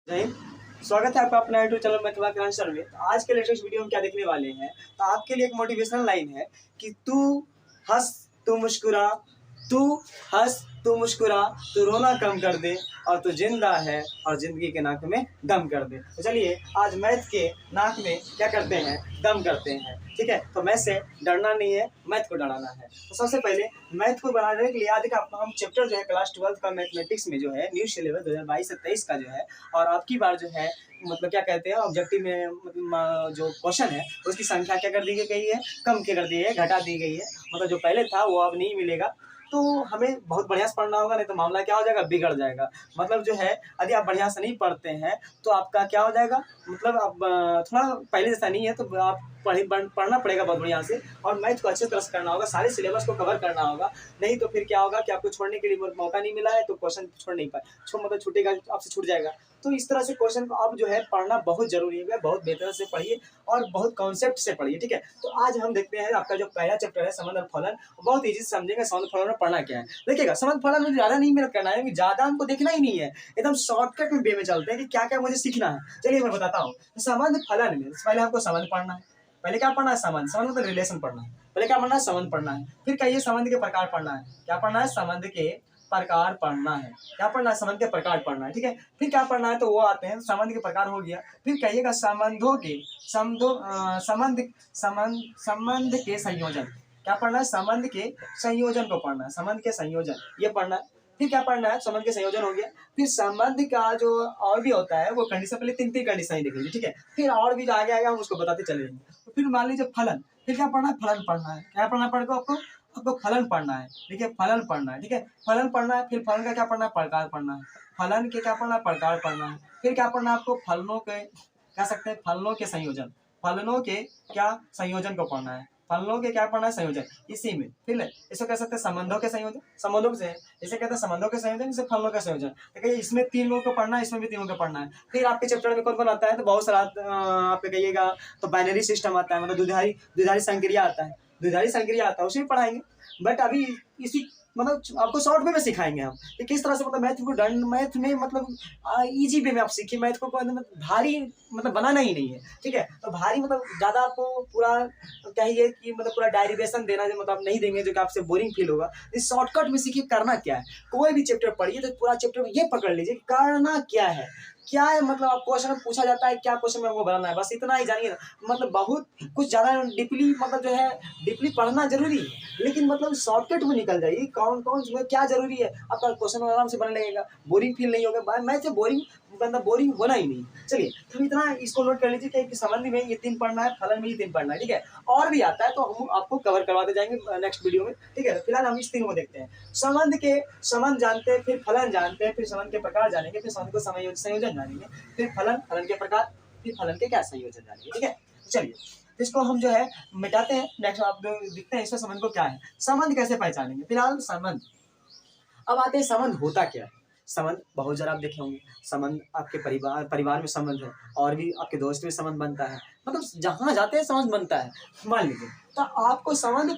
जय हिंद। स्वागत है आपका अपना यूट्यूब चैनल मैथमेटिक्स में। तो आज के लेटेस्ट वीडियो में क्या देखने वाले हैं, तो आपके लिए एक मोटिवेशनल लाइन है कि तू हंस तू मुस्कुरा, तू हंस तू मुस्कुरा, तू रोना कम कर दे और तू जिंदा है और जिंदगी के नाक में दम कर दे। तो चलिए आज मैथ के नाक में क्या करते हैं, दम करते हैं। ठीक है, तो मैथ से डरना नहीं है, मैथ को डराना है। तो सबसे पहले मैथ को बनाने के लिए आज का हम चैप्टर जो है क्लास 12 का मैथमेटिक्स में जो है न्यू सिलेबस 2022 से 23 का जो है, और आपकी बार जो है मतलब क्या कहते हैं ऑब्जेक्टिव में मतलब जो क्वेश्चन है उसकी संख्या क्या कर दी गई है, कम क्या कर दी है, घटा दी गई है। मतलब जो पहले था वो अब नहीं मिलेगा। तो हमें बहुत बढ़िया से पढ़ना होगा, नहीं तो मामला क्या हो जाएगा, बिगड़ जाएगा। मतलब जो है यदि आप बढ़िया से नहीं पढ़ते हैं तो आपका क्या हो जाएगा, मतलब अब थोड़ा पहले जैसा नहीं है, तो आप पढ़ना पड़ेगा बहुत बढ़िया से, और मैथ को अच्छे तरह से करना होगा, सारे सिलेबस को कवर करना होगा। नहीं तो फिर क्या होगा कि आपको छोड़ने के लिए मौका नहीं मिला है तो क्वेश्चन छोड़ नहीं पाए, मतलब छूटेगा, आपसे छूट जाएगा। तो इस तरह से क्वेश्चन को अब जो है पढ़ना बहुत जरूरी है, बहुत बेहतर से पढ़िए और बहुत कॉन्सेप्ट से पढ़िए। ठीक है, तो आज हम देखते हैं आपका जो पहला चैप्टर है संबंध और फलन। बहुत इजी से समझेंगे संबंध फलन में पढ़ना क्या है। देखिएगा संबंध फलन में ज्यादा नहीं मेहनत करना है, ज्यादा हमको देखना ही नहीं है, एकदम शॉर्टकट में वे में चलते हैं कि क्या क्या मुझे सीखना है। चलिए मैं बताता हूँ। संबंध फलन में पहले हमको संबंध पढ़ना है। पहले क्या पढ़ना है, संबंध। संबंध मतलब रिलेशन पढ़ना है। पहले क्या पढ़ना है, संबंध पढ़ना है। फिर कहिए संबंध के प्रकार पढ़ना है। क्या पढ़ना है, संबंध के प्रकार पढ़ना है। क्या पढ़ना है, संबंध के प्रकार पढ़ना है। ठीक है, फिर क्या पढ़ना है, तो वो आते हैं संबंध के प्रकार हो गया। फिर कहिएगा संबंधों के संबंध संबंध संबंध के संयोजन। क्या पढ़ना है, संबंध के संयोजन को पढ़ना है, संबंध के संयोजन ये पढ़ना है। फिर क्या पढ़ना है, संबंध के संयोजन हो गया। फिर संबंध का जो और भी होता है वो कंडीशन, पहले तीन तीन कंडीशन ही देख लीजिए। ठीक है, फिर और भी जो आगे आएगा हम उसको बताते चले जाएंगे। तो फिर मान लीजिए फलन। फिर क्या पढ़ना है, फलन पढ़ना है। क्या पढ़ना पड़ेगा आपको, आपको फलन पढ़ना है। देखिए फलन पढ़ना है। ठीक है, फलन पढ़ना है। फिर फलन का क्या पढ़ना है, प्रकार पढ़ना है। फलन के क्या पढ़ना है, प्रकार पढ़ना है। फिर क्या पढ़ना है आपको, फलनों के कह सकते हैं फलनों के संयोजन। फलनों के क्या संयोजन को पढ़ना है। फलनों के क्या पढ़ना है, संयोजन इसी में। फिर इसको कह सकते हैं संबंधों के संयोजन, संबंधों से इसे कहते हैं संबंधों के संयोजन, इसे फलनों का संयोजन। देखिए इसमें तीन लोगों को पढ़ना है, इसमें भी तीनों को पढ़ना है। फिर आपके चैप्टर में कौन कौन आता है, तो बहुत सारा आप कहिएगा तो बाइनरी सिस्टम आता है, मतलब द्विधारी द्विधारी संक्रिया आता है, द्विधारी संक्रिया आता है, उसे भी पढ़ाएंगे। बट अभी इसी मतलब आपको शॉर्ट में सिखाएंगे हम कि किस तरह से मतलब मैथ को मैथ में मतलब इजी वे में आप सीखिए। मैथ को मतलब भारी मतलब बनाना ही नहीं है। ठीक है, तो भारी मतलब ज्यादा आपको पूरा कहिए कि मतलब पूरा डायरिवेशन देना जो मतलब आप नहीं देंगे, जो कि आपसे बोरिंग फील होगा। इस शॉर्टकट में सीखिए करना क्या है। कोई भी चैप्टर पढ़िए तो पूरा चैप्टर में ये पकड़ लीजिए करना क्या है, क्या है। मतलब आप क्वेश्चन पूछा जाता है, क्या क्वेश्चन में आपको बनाना है, बस इतना ही जानिए ना। मतलब बहुत कुछ ज्यादा डीपली मतलब जो है डीपली पढ़ना जरूरी है, लेकिन मतलब शॉर्टकट में निकल जाइए। कौन कौन में क्या जरूरी है, आपका क्वेश्चन आराम से बनने लगेगा, बोरिंग फील नहीं होगा। मैं से बोरिंग मतलब बोरिंग होना ही नहीं। चलिए तो इतना इसको नोट कर लीजिए कि संबंध में ये तीन पढ़ना है, फलन में ये तीन पढ़ना है। ठीक है, और भी आता है तो हम आपको कवर करवाते जाएंगे नेक्स्ट वीडियो में। ठीक है, फिलहाल हम इस तीन को देखते हैं। संबंध के संबंध जानते हैं, फिर फलन जानते हैं, फिर संबंध के प्रकार जानेंगे, फिर संबंध को संयोजन जानेंगे, फिर फलन फलन के प्रकार, फिर फलन के क्या संयोजन जानेंगे। ठीक है, चलिए इसको हम जो है मिटाते हैं। नेक्स्ट आप देखते हैं इसमें संबंध को क्या है, संबंध कैसे पहचानेंगे। फिलहाल संबंध, अब आते हैं संबंध होता क्या है। संबंध बहुत जरा आप देखे होंगे, संबंध आपके परिवार में संबंध है, और भी आपके दोस्त में संबंध बनता है, मतलब जहां जाते हैं संबंध बनता है। मान लीजिए तो आपको संबंध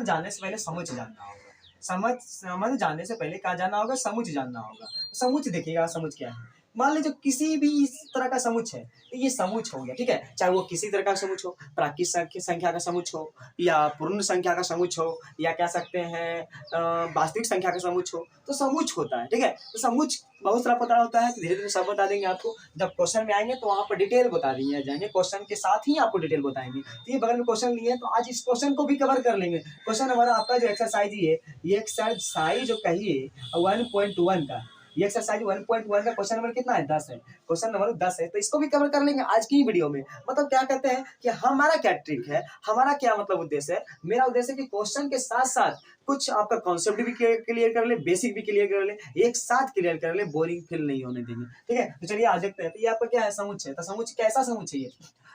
जानने से पहले समुच जानना होगा। समझ जानने से पहले क्या जानना होगा, समुच जानना होगा। समुच देखिएगा, समुच क्या है। मान लीजिए किसी भी इस तरह का समुच है, तो ये समुच हो गया। ठीक है, चाहे वो किसी तरह का समुच हो, प्राकृत संख्या का समुच हो, या पूर्ण संख्या का समुच हो, या कह सकते हैं वास्तविक संख्या का समुच हो, तो समुच होता है। ठीक है, तो समुच बहुत सारा पता होता है, धीरे धीरे सब बता देंगे आपको। जब क्वेश्चन में आएंगे तो वहां पर डिटेल बता दिए जाएंगे, क्वेश्चन के साथ ही आपको डिटेल बताएंगे। तो ये बगल में क्वेश्चन लिए तो आज इस क्वेश्चन को भी कवर कर लेंगे। क्वेश्चन हमारा आपका जो एक्सरसाइज है, ये एक्सरसाइज जो कहिए 1.1 का, ये एक्सरसाइज 1.1 का क्वेश्चन नंबर कितना है, 10 है। क्वेश्चन नंबर 10 है, तो इसको भी कवर कर लेंगे आज की वीडियो में। मतलब क्या कहते हैं कि हमारा क्या ट्रिक है, हमारा क्या मतलब उद्देश्य है। मेरा उद्देश्य है कि क्वेश्चन के साथ साथ कुछ आपका कॉन्सेप्ट भी क्लियर कर ले, बेसिक भी क्लियर कर ले, एक साथ क्लियर कर ले, बोरिंग फील नहीं होने देंगे। ठीक है, तो चलिए आज देखते हैं। तो ये आपका क्या है, समुच्चय है। तो समुच्चय कैसा समुच्चय है,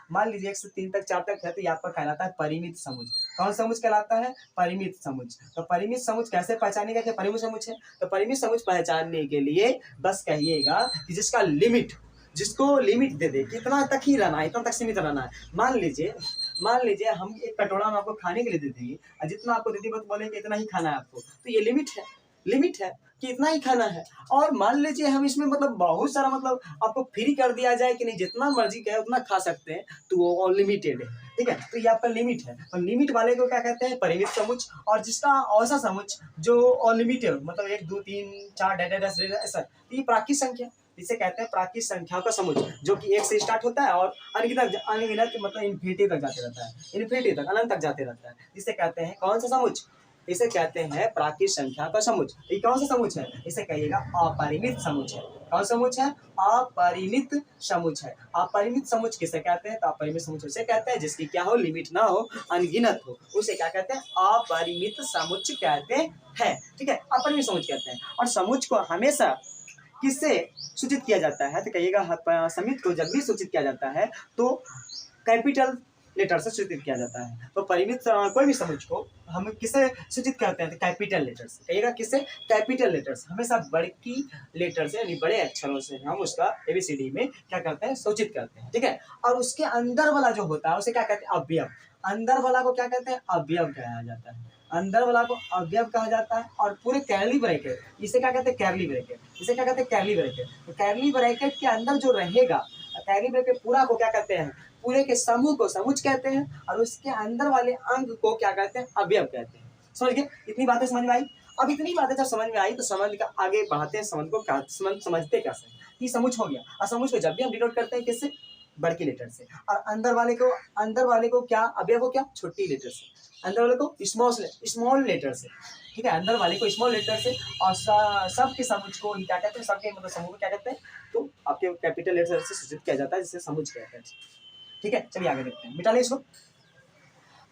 मान लीजिए 1 से 3 तक 4 तक है, तो ये आपका कहलाता है परिमित समुच्चय। कौन समुच्चय कहलाता है, परिमित समुच्चय। तो परिमित समुच्चय कैसे पहचानेगा कि परिमित समुच्चय है, तो परिमित समुच्चय पहचानने के लिए बस कहिएगा कि जिसका लिमिट, जिसको लिमिट दे दे, कितना तक ही रहना है, इतना तक सीमित रहना है। मान लीजिए हम एक कटोरा में आपको खाने के लिए दे देंगे, और जितना आपको दे दी बस बोलेंगे इतना ही खाना है आपको, तो ये लिमिट है, लिमिट है। कि इतना ही खाना है। और मान लीजिए हम इसमें मतलब बहुत सारा मतलब आपको फ्री कर दिया जाए कि नहीं जितना मर्जी कहे उतना खा सकते हैं, तो वो अनलिमिटेड है, ठीक है। तो ये आपका लिमिट है, और लिमिट वाले को क्या कहते हैं, परिमित समुच्चय। और जिसका औसत समुच्चय जो अनलिमिटेड मतलब 1 2 3 4 10 ऐसा, तो ये प्राकृत संख्या, इसे कहते हैं प्राकृत संख्याओं का समुच्चय, जो कि 1 से स्टार्ट होता है और अनगिनत मतलब इन्फिनिटी तक जाते रहता है, इन्फिनिटी तक अनंत तक जाते रहता है। इसे कहते हैं कौन सा समुच्चय, इसे कहते हैं प्राकृत संख्या का समुच्चय। ये कौन सा समुच्चय है, इसे कहिएगा अपरिमित समुच्चय। कौन समुच्चय है, अपरिमित समुच्चय। अपरिमित समुच्चय किसे कहते हैं, तो अपरिमित समुच्चय उसे कहते हैं जिसकी क्या हो, लिमिट ना हो, अनगिनत हो, उसे क्या कहते हैं, अपरिमित समुच्चय कहते हैं, ठीक है, अपरिमित समुच्चय कहते हैं। और समुच्चय को हमेशा किससे सूचित किया जाता है, तो कहिएगा समिति को जब भी सूचित किया जाता है तो कैपिटल लेटर से सूचित किया जाता है। तो परिमित कोई भी समुच्चय को हम किससे सूचित करते हैं, तो कैपिटल लेटर से। कहिएगा किससे, कैपिटल लेटर से, हमेशा बड़ी लेटर से यानी बड़े अक्षरों से हम उसका एबीसीडी में क्या करते हैं, सूचित करते हैं, ठीक है। और उसके अंदर वाला जो होता है उसे क्या कहते हैं, अवयव। अंदर वाला को क्या कहते हैं, अवयव कहा जाता है, अंदर वाला को अवयव कहा जाता है। और पूरे कर्ली ब्रैकेट, इसे क्या कहते हैं, कर्ली ब्रैकेट, इसे क्या कहते हैं, कर्ली ब्रैकेट। तो कर्ली ब्रैकेट के अंदर जो रहेगा, कर्ली ब्रैकेट पूरा को क्या कहते हैं, पूरे के समूह को समुच्चय कहते हैं, और उसके अंदर वाले अंक को क्या कहते हैं, अवयव कहते हैं। समझ गए, इतनी बातें समझ में आई। अब इतनी बातें जब समझ में आई तो समझ का आगे बढ़ाते हैं, समझ को क्या समझते कैसे, ये समुच्चय हो गया। और समुच्चय को जब भी हम डिनोट करते हैं किससे, बड़की लेटर से, और अंदर वाले को क्या, अवयव को क्या, छोटी लेटर से, अंदर वाले को स्मॉल लेटर से, ठीक है, अंदर वाले को स्मॉल लेटर से। और सबके समुच्चय को क्या कहते हैं, सबके मतलब समूह को क्या कहते हैं, तो आपके कैपिटल लेटर से सूचित किया जाता है, जिसे समुच्चय कहते हैं, ठीक है। चलिए आगे देखते हैं, मिटा लें इसको।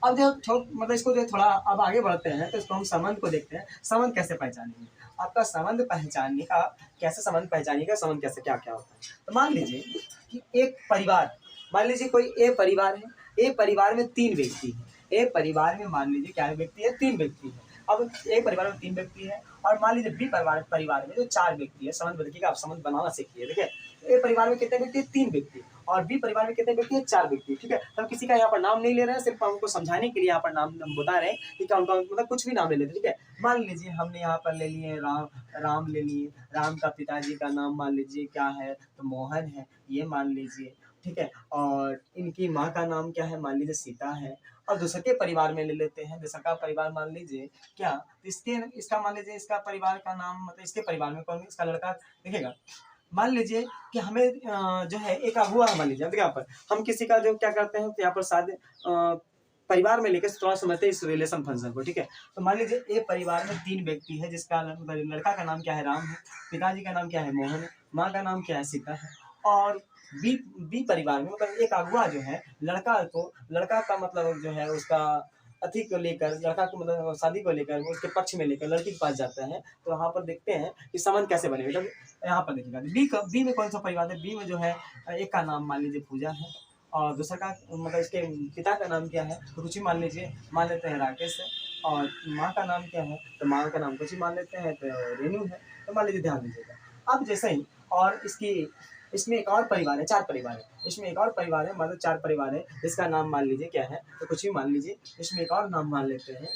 अब जो मतलब इसको जो थोड़ा अब आगे बढ़ते हैं तो इसको हम संबंध को देखते हैं, संबंध कैसे पहचानेंगे। आपका संबंध पहचानने का, कैसे संबंध पहचानिएगा, संबंध कैसे क्या क्या होता है। तो मान लीजिए कि एक परिवार, मान लीजिए कोई ए परिवार है, ए परिवार में 3 व्यक्ति है, ए परिवार में मान लीजिए क्या व्यक्ति है, 3 व्यक्ति है। अब ए परिवार में 3 व्यक्ति है, और मान लीजिए बी परिवार में जो 4 व्यक्ति है। संबंध देखिएगा, आप संबंध बनाना सीखिए, देखिए ए परिवार में कितने व्यक्ति, 3 व्यक्ति, और बी परिवार में कितने व्यक्ति हैं, 4 व्यक्ति, ठीक है। तो हम किसी का यहाँ पर नाम नहीं ले रहे हैं, सिर्फ हमको समझाने के लिए यहाँ पर नाम हम बता रहे हैं, ठीक है, उनका मतलब कुछ भी नाम ले लेते, ठीक है। मान लीजिए हमने यहाँ पर ले लिए राम ले लिए, राम का पिताजी का नाम मान लीजिए क्या है, तो मोहन है, ये मान लीजिए, ठीक है। और इनकी माँ का नाम क्या है, मान लीजिए सीता है। और दूसरे के परिवार में ले लेते हैं, दूसरा का परिवार मान लीजिए क्या, इसका मान लीजिए इसका परिवार का नाम, मतलब इसके परिवार में कौन, इसका लड़का, देखिएगा मान लीजिए कि हमें जो है एक अगुआ मान लीजिए, यहाँ पर हम किसी का जो क्या करते हैं, तो यहाँ पर शादी परिवार में लेकर थोड़ा समझते हैं इस रिलेशन फंक्शन को, ठीक है। तो मान लीजिए एक परिवार में 3 व्यक्ति है, जिसका लड़का का नाम क्या है, राम है, पिताजी का नाम क्या है, मोहन है, माँ का नाम क्या है, सीता है। और बी परिवार में मतलब एक अगुआ जो है, लड़का का मतलब जो है उसका अति को लेकर, लड़का को मतलब शादी को लेकर, उसके पक्ष में लेकर लड़की के पास जाता है। तो यहाँ पर देखते हैं कि संबंध कैसे बनेगा। यहाँ पर देखिएगा बी में कौन सा परिवार है, बी में जो है एक का नाम मान लीजिए पूजा है, और दूसरा का मतलब इसके पिता का नाम क्या है, तो कुछ ही मान लीजिए, मान लेते हैं राकेश है। और माँ का नाम क्या है, तो माँ का नाम कुछ ही मान लेते हैं, तो रेनू है। तो मान लीजिए, ध्यान दीजिएगा। अब जैसे ही और इसमें एक और परिवार है, 4 परिवार है, इसमें एक और परिवार है, मतलब 4 परिवार है, इसका नाम मान लीजिए क्या है, तो कुछ भी मान लीजिए। इसमें एक और नाम मान लेते हैं,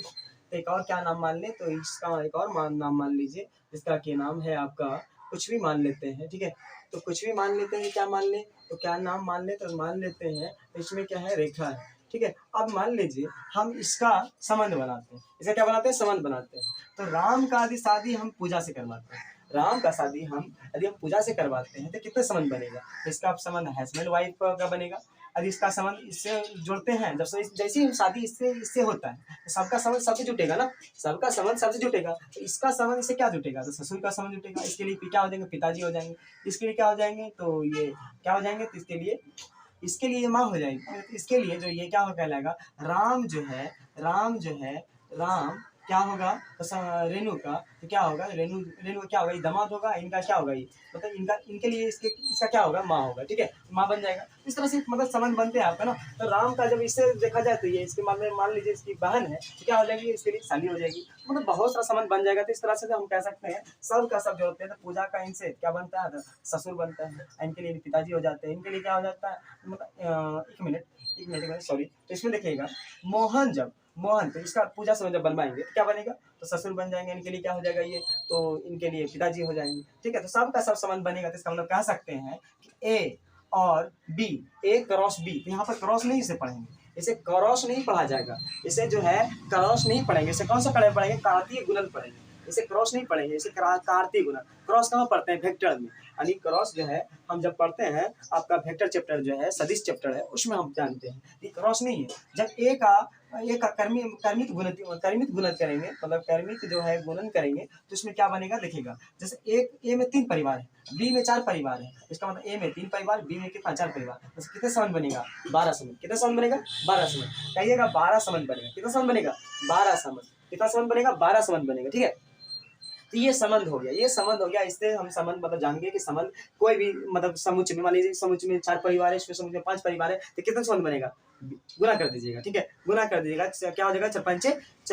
तो एक और क्या नाम मान ले, तो इसका एक और नाम मान लीजिए, इसका क्या नाम है आपका, कुछ भी मान लेते हैं, ठीक है। तो कुछ भी मान लेते हैं, क्या मान ले, तो क्या नाम मान ले, तो मान लेते हैं इसमें क्या है, रेखा है, ठीक है। अब मान लीजिए हम इसका संबंध बनाते हैं, इसका क्या बनाते हैं, संबंध बनाते हैं। तो राम का यदि शादी हम पूजा से करवाते हैं, राम का शादी यदि हम पूजा से करवाते हैं, तो कितने संबंध बनेगा, तो इसका संबंध हस्बैंड वाइफ का बनेगा। यदि इसका संबंध इससे जोड़ते हैं, जब जैसे ही शादी इससे होता है, तो सबका संबंध सबसे जुटेगा ना, सबका संबंध सबसे जुटेगा। तो इसका संबंध इससे क्या जुटेगा, तो ससुर का संबंध जुटेगा। इसके लिए क्या हो जाएंगे, पिताजी हो जाएंगे। इसके लिए क्या हो जाएंगे, तो ये क्या हो जाएंगे, तो इसके लिए माँ हो जाएगी। इसके लिए जो ये क्या हो कहलाएगा, राम जो है राम क्या होगा, तो रेणु का तो क्या होगा, रेणु का क्या होगा, ये दामाद होगा, इनका क्या होगा, ये मतलब इनके लिए इसका क्या होगा, माँ होगा, ठीक है, माँ बन जाएगा। इस तरह से मतलब संबंध बनते हैं आपका ना। तो राम का जब इससे देखा जाए, तो ये इसके मान लीजिए इसकी बहन है, तो क्या हो जाएगी, इसके लिए साली हो जाएगी। मतलब बहुत सारा संबंध बन जाएगा। तो इस तरह से हम कह सकते हैं सब का सब जोड़ते हैं, तो पूजा का इनसे क्या बनता है, ससुर बनता है, इनके लिए पिताजी हो जाते हैं, इनके लिए क्या हो जाता है, मतलब एक मिनट सॉरी, तो इसमें देखिएगा मोहन, जब मोहन, तो इसका पूजा समय जब बनवाएंगे तो क्या बनेगा, तो ससुर बन जाएंगे, इनके लिए क्या हो जाएगा ये, तो इनके लिए पिताजी हो जाएंगे। ठीक है, तो सब का सब संबंध बनेगा, तो इसका मतलब कह सकते हैं कि ए और बी, ए क्रॉस बी, तो यहाँ पर क्रॉस नहीं इसे पढ़ेंगे, इसे क्रॉस नहीं पढ़ा जाएगा, इसे जो है क्रॉस नहीं पढ़ेंगे, इसे कौन सा पढ़ेंगे, कार्तीय गुणन पढ़ेंगे, इसे क्रॉस नहीं पढ़ेंगे, इसे कार्तीय गुणन। क्रॉस कहाँ पढ़ते हैं, वेक्टर में, यानी क्रॉस जो है हम जब पढ़ते हैं आपका वेक्टर चैप्टर जो है, सदिश चैप्टर है, उसमें हम जानते हैं ये क्रॉस नहीं है। जब ए का कर्मित गुणन करेंगे, मतलब कर्मित जो है गुणन करेंगे, तो इसमें क्या बनेगा देखिएगा, जैसे एक ए में 3 परिवार है, बी में 4 परिवार है, इसका मतलब ए में 3 परिवार, बी में कितना 4 परिवार, तो कितने संबंध बनेगा, 12 संबंध। कितने संबंध बनेगा, 12 संबंध, कहिएगा 12 संबंध बनेगा। कितना संबंध बनेगा, 12 संबंध। कितना संबंध बनेगा, 12 संबंध बनेगा। ठीक है, तो ये संबंध हो गया, ये संबंध हो गया। इससे हम संबंध मतलब जान गए कि संबंध कोई भी मतलब समुच्चय में, मान लीजिए समुच्चय में 4 परिवार है, इसमें समुच्चय में 5 परिवार है, तो कितना संबंध बनेगा, गुना कर दीजिएगा। ठीक है, गुना कर दीजिएगा, क्या हो जाएगा, 4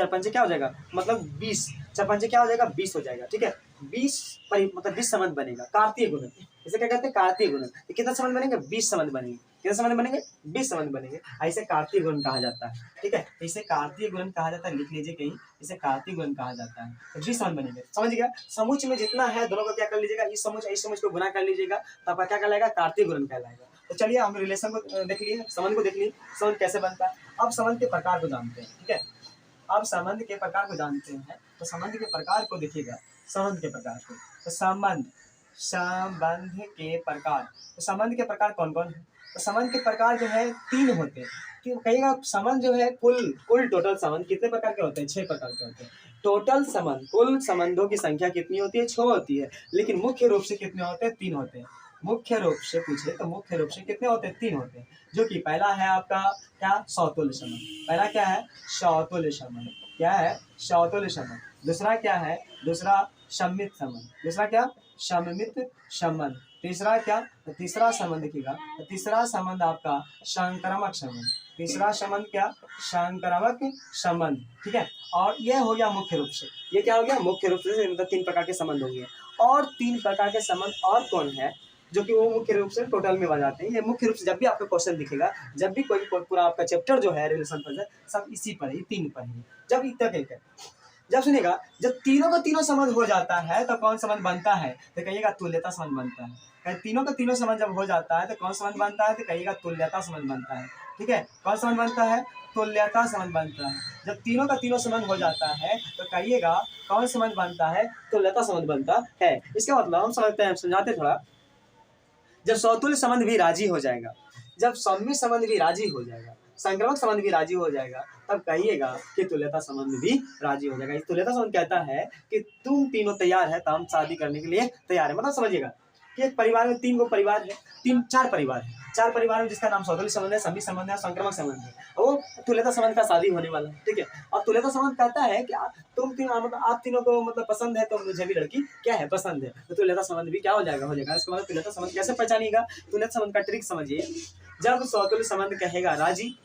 पंचे क्या हो जाएगा, मतलब 20, 4 पंचे क्या हो जाएगा, 20 हो जाएगा। ठीक है, 20 मतलब 20 संबंध बनेगा, कार्तीय गुणन, इसे क्या कहते हैं, कार्तीय गुणन। तो कितना संबंध बनेंगे, 20 संबंध बनेंगे। कितने संबंध बनेंगे, 20 संबंध बनेंगे। ऐसे कार्तीय गुणन कहा जाता है। ठीक है, इसे कार्तीय गुणन कहा जाता है, लिख लीजिए कहीं, इसे कार्तीय गुणन कहा जाता है। तो 20 संबंध बनेंगे, समझ गया। समुच्चय में जितना है दोनों को क्या कर लीजिएगा, इस समुच्चय को गुना कर लीजिएगा, तो आपका क्या कहलाएगा, कार्तीय गुणन कहलाएगा। तो चलिए हम रिलेशन को देख लिए, संबंध को देख लिए, संबंध कैसे बनता है। अब संबंध के प्रकार को जानते हैं। ठीक है, अब संबंध के प्रकार को जानते हैं, तो संबंध के प्रकार को देखिएगा, संबंध के प्रकार को, तो संबंध के प्रकार, तो संबंध के प्रकार कौन कौन है, तो संबंध के प्रकार जो है 3 होते हैं। कि कहिएगा संबंध जो है कुल टोटल संबंध कितने प्रकार के होते हैं, 6 प्रकार के होते हैं। टोटल संबंध, कुल संबंधों की संख्या कितनी होती है, 6 होती है, लेकिन मुख्य रूप से कितने होते हैं, 3 होते हैं। मुख्य रूप से पूछे तो मुख्य रूप से कितने होते हैं, 3 होते हैं, जो कि पहला है आपका क्या, सौतुल्य संबंध। पहला क्या है, सौतुल्य संबंध। क्या है, सौतुल्य संबंध। दूसरा क्या है, दूसरा सम्मित संबंध। दूसरा क्या, सम्मित संबंध। तीसरा क्या, तो तीसरा संबंध देखिएगा, तो तीसरा संबंध आपका संक्रामक संबंध। तीसरा संबंध क्या, संक्रामक संबंध। ठीक है, और यह हो गया मुख्य रूप से, ये क्या हो गया, मुख्य रूप से, मतलब 3 प्रकार के संबंध हो गए। और 3 प्रकार के संबंध और कौन है, जो कि वो मुख्य रूप से टोटल में बन जाते हैं। ये मुख्य रूप से जब भी आपका क्वेश्चन दिखेगा, जब भी कोई पूरा आपका चैप्टर जो है रिलेशन पर है, सब इसी पर है, 3 पर है। जब इतना कहकर जब सुनिएगा, जब तीनों का तीनों संबंध हो जाता है तो कौन संबंध बनता है, तो कहिएगा तुल्यता संबंध बनता है। तीनों का तीनों संबंध जब हो जाता है तो कौन संबंध बनता है, तो कहिएगा तुल्यता संबंध बनता है। ठीक है, कौन संबंध बनता है, तुल्यता संबंध बनता है। जब तीनों का तीनों संबंध हो जाता है तो कहिएगा कौन संबंध बनता है, तुल्यता संबंध बनता है। इसका मतलब हम समझते हैं, समझाते थोड़ा। जब सौतुल्य संबंध भी राजी हो जाएगा, जब सम्मित संबंध भी राजी हो जाएगा, संक्रामक संबंध भी राजी हो जाएगा, तब कहिएगा कि तुल्यता संबंध भी राजी हो जाएगा। इस तुल्यता संबंध कहता है कि तुम तीनों तैयार है तो हम शादी करने के लिए तैयार है। मतलब समझिएगा कि एक परिवार में 3 परिवार है, 4 परिवार है, 4 परिवार में जिसका नाम सौतुल्य संबंध है, सम्मित संबंध है, संक्रामक संबंध है, वो तुल्यता संबंध का शादी होने वाला है। ठीक है, और तुल्यता संबंध कहता है कि तुम तीनों मतलब आप तीनों को मतलब पसंद है, तो मुझे भी लड़की क्या है, पसंद है, तो तुल्यता संबंध भी क्या हो जाएगा, इसका मतलब तुल्यता संबंध कैसे पहचानिएगा, तुल्यता संबंध का ट्रिक समझिए। जब सौतुल्य संबंध कहेगा राजी,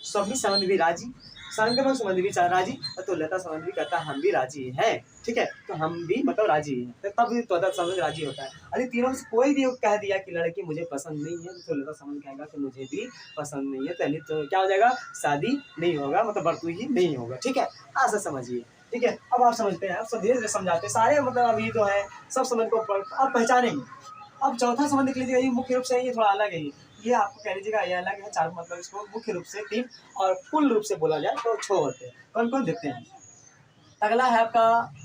सम्मित संबंध भी राजी, संक्रामक संबंध भी राजी, तो तुल्यता संबंध भी कहता है हम भी राजी हैं। ठीक है, तो हम भी मतलब राजी हैं, तो तब तुल्यता संबंध राजी होता है। यदि तीनों से कोई भी कह दिया कि लड़की मुझे पसंद नहीं है, तो तुल्यता संबंध कहेगा कि मुझे भी पसंद नहीं है, तो क्या हो जाएगा, शादी नहीं होगा, मतलब बर्तु ही नहीं होगा। ठीक है, ऐसा समझिए। ठीक है, अब आप समझते हैं, अब सब धीरे धीरे समझाते हैं सारे, मतलब अभी जो है सब संबंध को आप पहचानेंगे। अब चौथा संबंध देख लीजिएगा, ये मुख्य रूप से ये थोड़ा अलग है, ये आपको कह लीजिएगा ये अलग है। 4 मतलब इसको मुख्य रूप से 3 और कुल रूप से बोला जाए तो 6 होते हैं। कौन कौन देखते हैं। अगला है आपका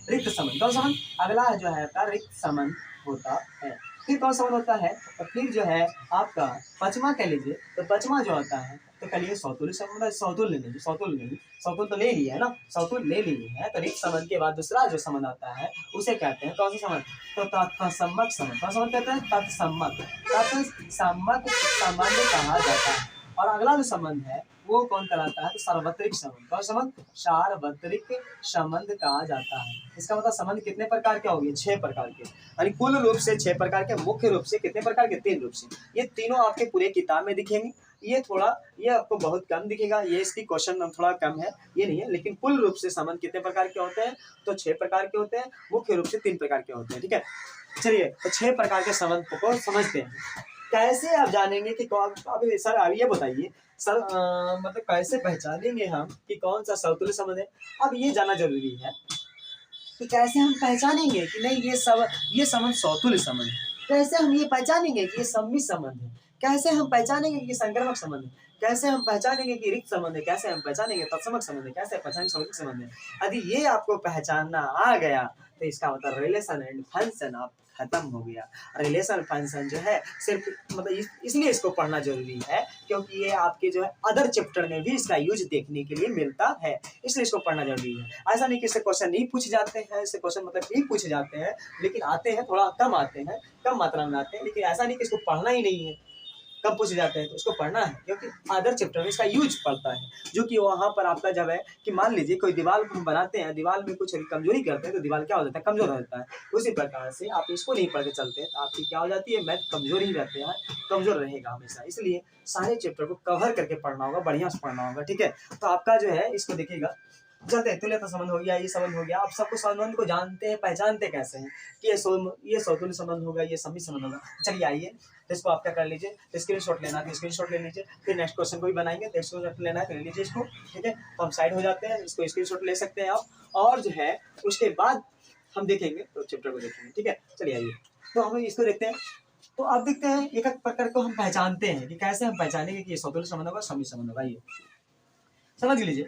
रिक्त संबंध। कौन संबंध, अगला है जो है आपका रिक्त संबंध होता है। फिर कौन संबंध होता है, तो फिर जो है आपका 5वां कह लीजिए, तो 5वां जो होता है तो कहिए सौतुल्य संबंध। सौतुल्य नहीं, सौतुल्य तो ले लिए है ना, सौतुल्य ले लिए है, तो रिक्त संबंध के बाद दूसरा जो संबंध आता है उसे कहते हैं कौन सा संबंध, तो तत्सम्मत संबंध। कौन संबंध कहते हैं, तत्सम्मत संबंध कहा जाता है। और अगला जो संबंध है वो कौन कहलाता है, तो सार्वत्रिक संबंध। कौन संबंध, सार्वत्रिक संबंध कहा जाता है। इसका मतलब संबंध कितने प्रकार के हो गए, 6 प्रकार के, यानी कुल रूप से 6 प्रकार के, मुख्य रूप से कितने प्रकार के, 3 रूप से। ये तीनों आपके पूरे किताब में दिखेंगे। ये आपको बहुत कम दिखेगा, ये इसकी क्वेश्चन थोड़ा कम है, ये नहीं है, लेकिन कुल रूप से संबंध कितने प्रकार के होते हैं, तो 6 प्रकार के होते हैं, मुख्य रूप से 3 प्रकार के होते हैं। ठीक है, चलिए तो 6 प्रकार के संबंध को समझते हैं। कैसे आप जानेंगे कि कौन, अभी सर अब ये बताइए सर, मतलब कैसे पहचानेंगे हम कि कौन सा सौतुल्य संबंध है। अब ये जानना जरूरी है कि कैसे हम पहचानेंगे कि नहीं ये संबंध सौतुल्य संबंध है, कैसे हम ये पहचानेंगे कि ये सम्मिश्र संबंध है, कैसे हम पहचानेंगे कि संक्रामक संबंध है, कैसे हम पहचानेंगे कि रिक्त संबंध है, कैसे हम पहचानेंगे तत्समक संबंध है, कैसे पहचानेंगे सौतुल्य संबंध है। यदि ये आपको पहचानना आ गया तो इसका मतलब रिलेशन एंड फंक्शन आप खत्म हो गया। रिलेशन फंक्शन जो है सिर्फ मतलब इसलिए इसको पढ़ना जरूरी है क्योंकि ये आपके जो है अदर चैप्टर में भी इसका यूज देखने के लिए मिलता है, इसलिए इसको पढ़ना जरूरी है। ऐसा नहीं कि इससे क्वेश्चन नहीं पूछे जाते हैं, इससे क्वेश्चन मतलब नहीं पूछे जाते हैं, लेकिन आते हैं, थोड़ा कम आते हैं, कम मात्रा में आते हैं, लेकिन ऐसा नहीं कि इसको पढ़ना ही नहीं है, कब पूछे जाते हैं तो इसको पढ़ना है क्योंकि अदर चैप्टर में इसका यूज पड़ता है। जो कि वहाँ पर आपका जब है कि मान लीजिए कोई दीवार को हम बनाते हैं, दीवार में कुछ कमजोरी करते हैं तो दीवार क्या हो जाता है, कमजोर हो जाता है। उसी प्रकार से आप इसको नहीं पढ़ के चलते हैं तो आपकी क्या हो जाती है, मैथ कमजोर ही रहते हैं, कमजोर रहेगा हमेशा। इसलिए सारे चैप्टर को कवर करके पढ़ना होगा, बढ़िया से पढ़ना होगा, ठीक है। तो आपका जो है इसको देखिएगा, चलते हैं, तुल्यता संबंध हो गया, ये संबंध हो गया। आप सबको संबंध को जानते हैं, पहचानते कैसे हैं कि ये सौतुल्य संबंध होगा, ये सम्मिश्र संबंध होगा। चलिए आइए, तो इसको आप क्या कर लीजिए, स्क्रीन शॉट लेना है स्क्रीन शॉट ले लीजिए, फिर नेक्स्ट क्वेश्चन को भी बनाएंगे तो स्क्रीन शॉट लेना है तो ले लीजिए इसको, ठीक है। तो हम साइड हो जाते हैं, इसको स्क्रीन शॉट ले सकते हैं आप, और जो है उसके बाद हम देखेंगे तो चैप्टर को देखेंगे, ठीक है। चलिए आइए, तो हम इसको देखते हैं। तो आप देखते हैं एक एक प्रकार को हम पहचानते हैं कि कैसे हम पहचानेंगे कि ये सौतुल्य संबंध होगा, सम्मिश्र संबंध होगा। ये समझ लीजिए,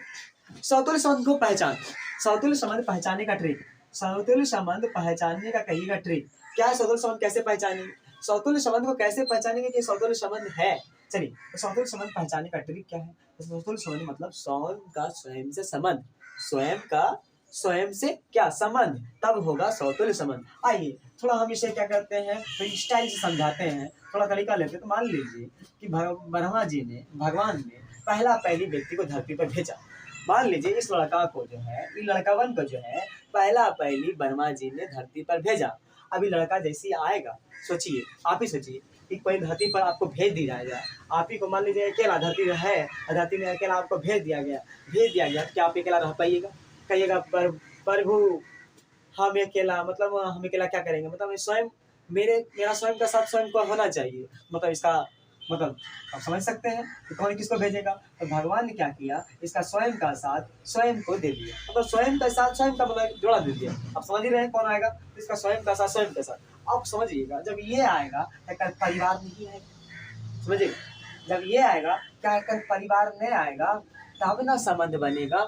सौतुल्य संबंध को पहचान, सौतुल्य संबंध पहचानने का ट्रिक, सौतुल्य संबंध पहचानने का कहिएगा ट्रिक क्या है। सौतुल्य संबंध कैसे पहचानेंगे, सौतुल्य संबंध को कैसे पहचानेंगे कि सौतुल्य संबंध है। चलिए, तो सौतुल्य संबंध पहचानने का ट्रिक क्या है। तो सौतुल्य संबंध मतलब स्वयं का स्वयं से संबंध, स्वयं का स्वयं से क्या संबंध, तब होगा सौतुल्य संबंध। आइए थोड़ा हम इसे क्या करते हैं, तो स्टाइल से समझाते हैं, थोड़ा तरीका लेते हैं। तो मान लीजिए कि ब्रह्मा जी ने, भगवान ने पहली व्यक्ति को धरती पर भेजा। मान लीजिए इस लड़का को जो है, इस लड़कावन को जो है पहली ब्रह्मा जी ने धरती पर भेजा। अभी लड़का जैसे ही आएगा, सोचिए, आप ही सोचिए कि कोई धरती पर आपको भेज दिया जाए, आप ही को मान लीजिए अकेला धरती है, धरती में अकेला आपको भेज दिया गया, क्या आप अकेला रह पाइएगा, कहिएगा प्रभु हम अकेला, मतलब हम अकेला क्या करेंगे, मतलब स्वयं मेरा स्वयं का साथ स्वयं को होना चाहिए, मतलब इसका मतलब आप समझ सकते हैं कि कौन किसको भेजेगा। तो भगवान ने क्या किया, इसका स्वयं का साथ स्वयं को दे दिया, मतलब स्वयं का साथ स्वयं का मतलब जोड़ा दे दिया। आप समझ ही रहे हैं कौन आएगा, इसका स्वयं का साथ स्वयं के साथ। आप समझिएगा जब ये आएगा तो परिवार नहीं आएगा, समझिए, जब ये आएगा क्या परिवार नहीं आएगा तब ना संबंध बनेगा,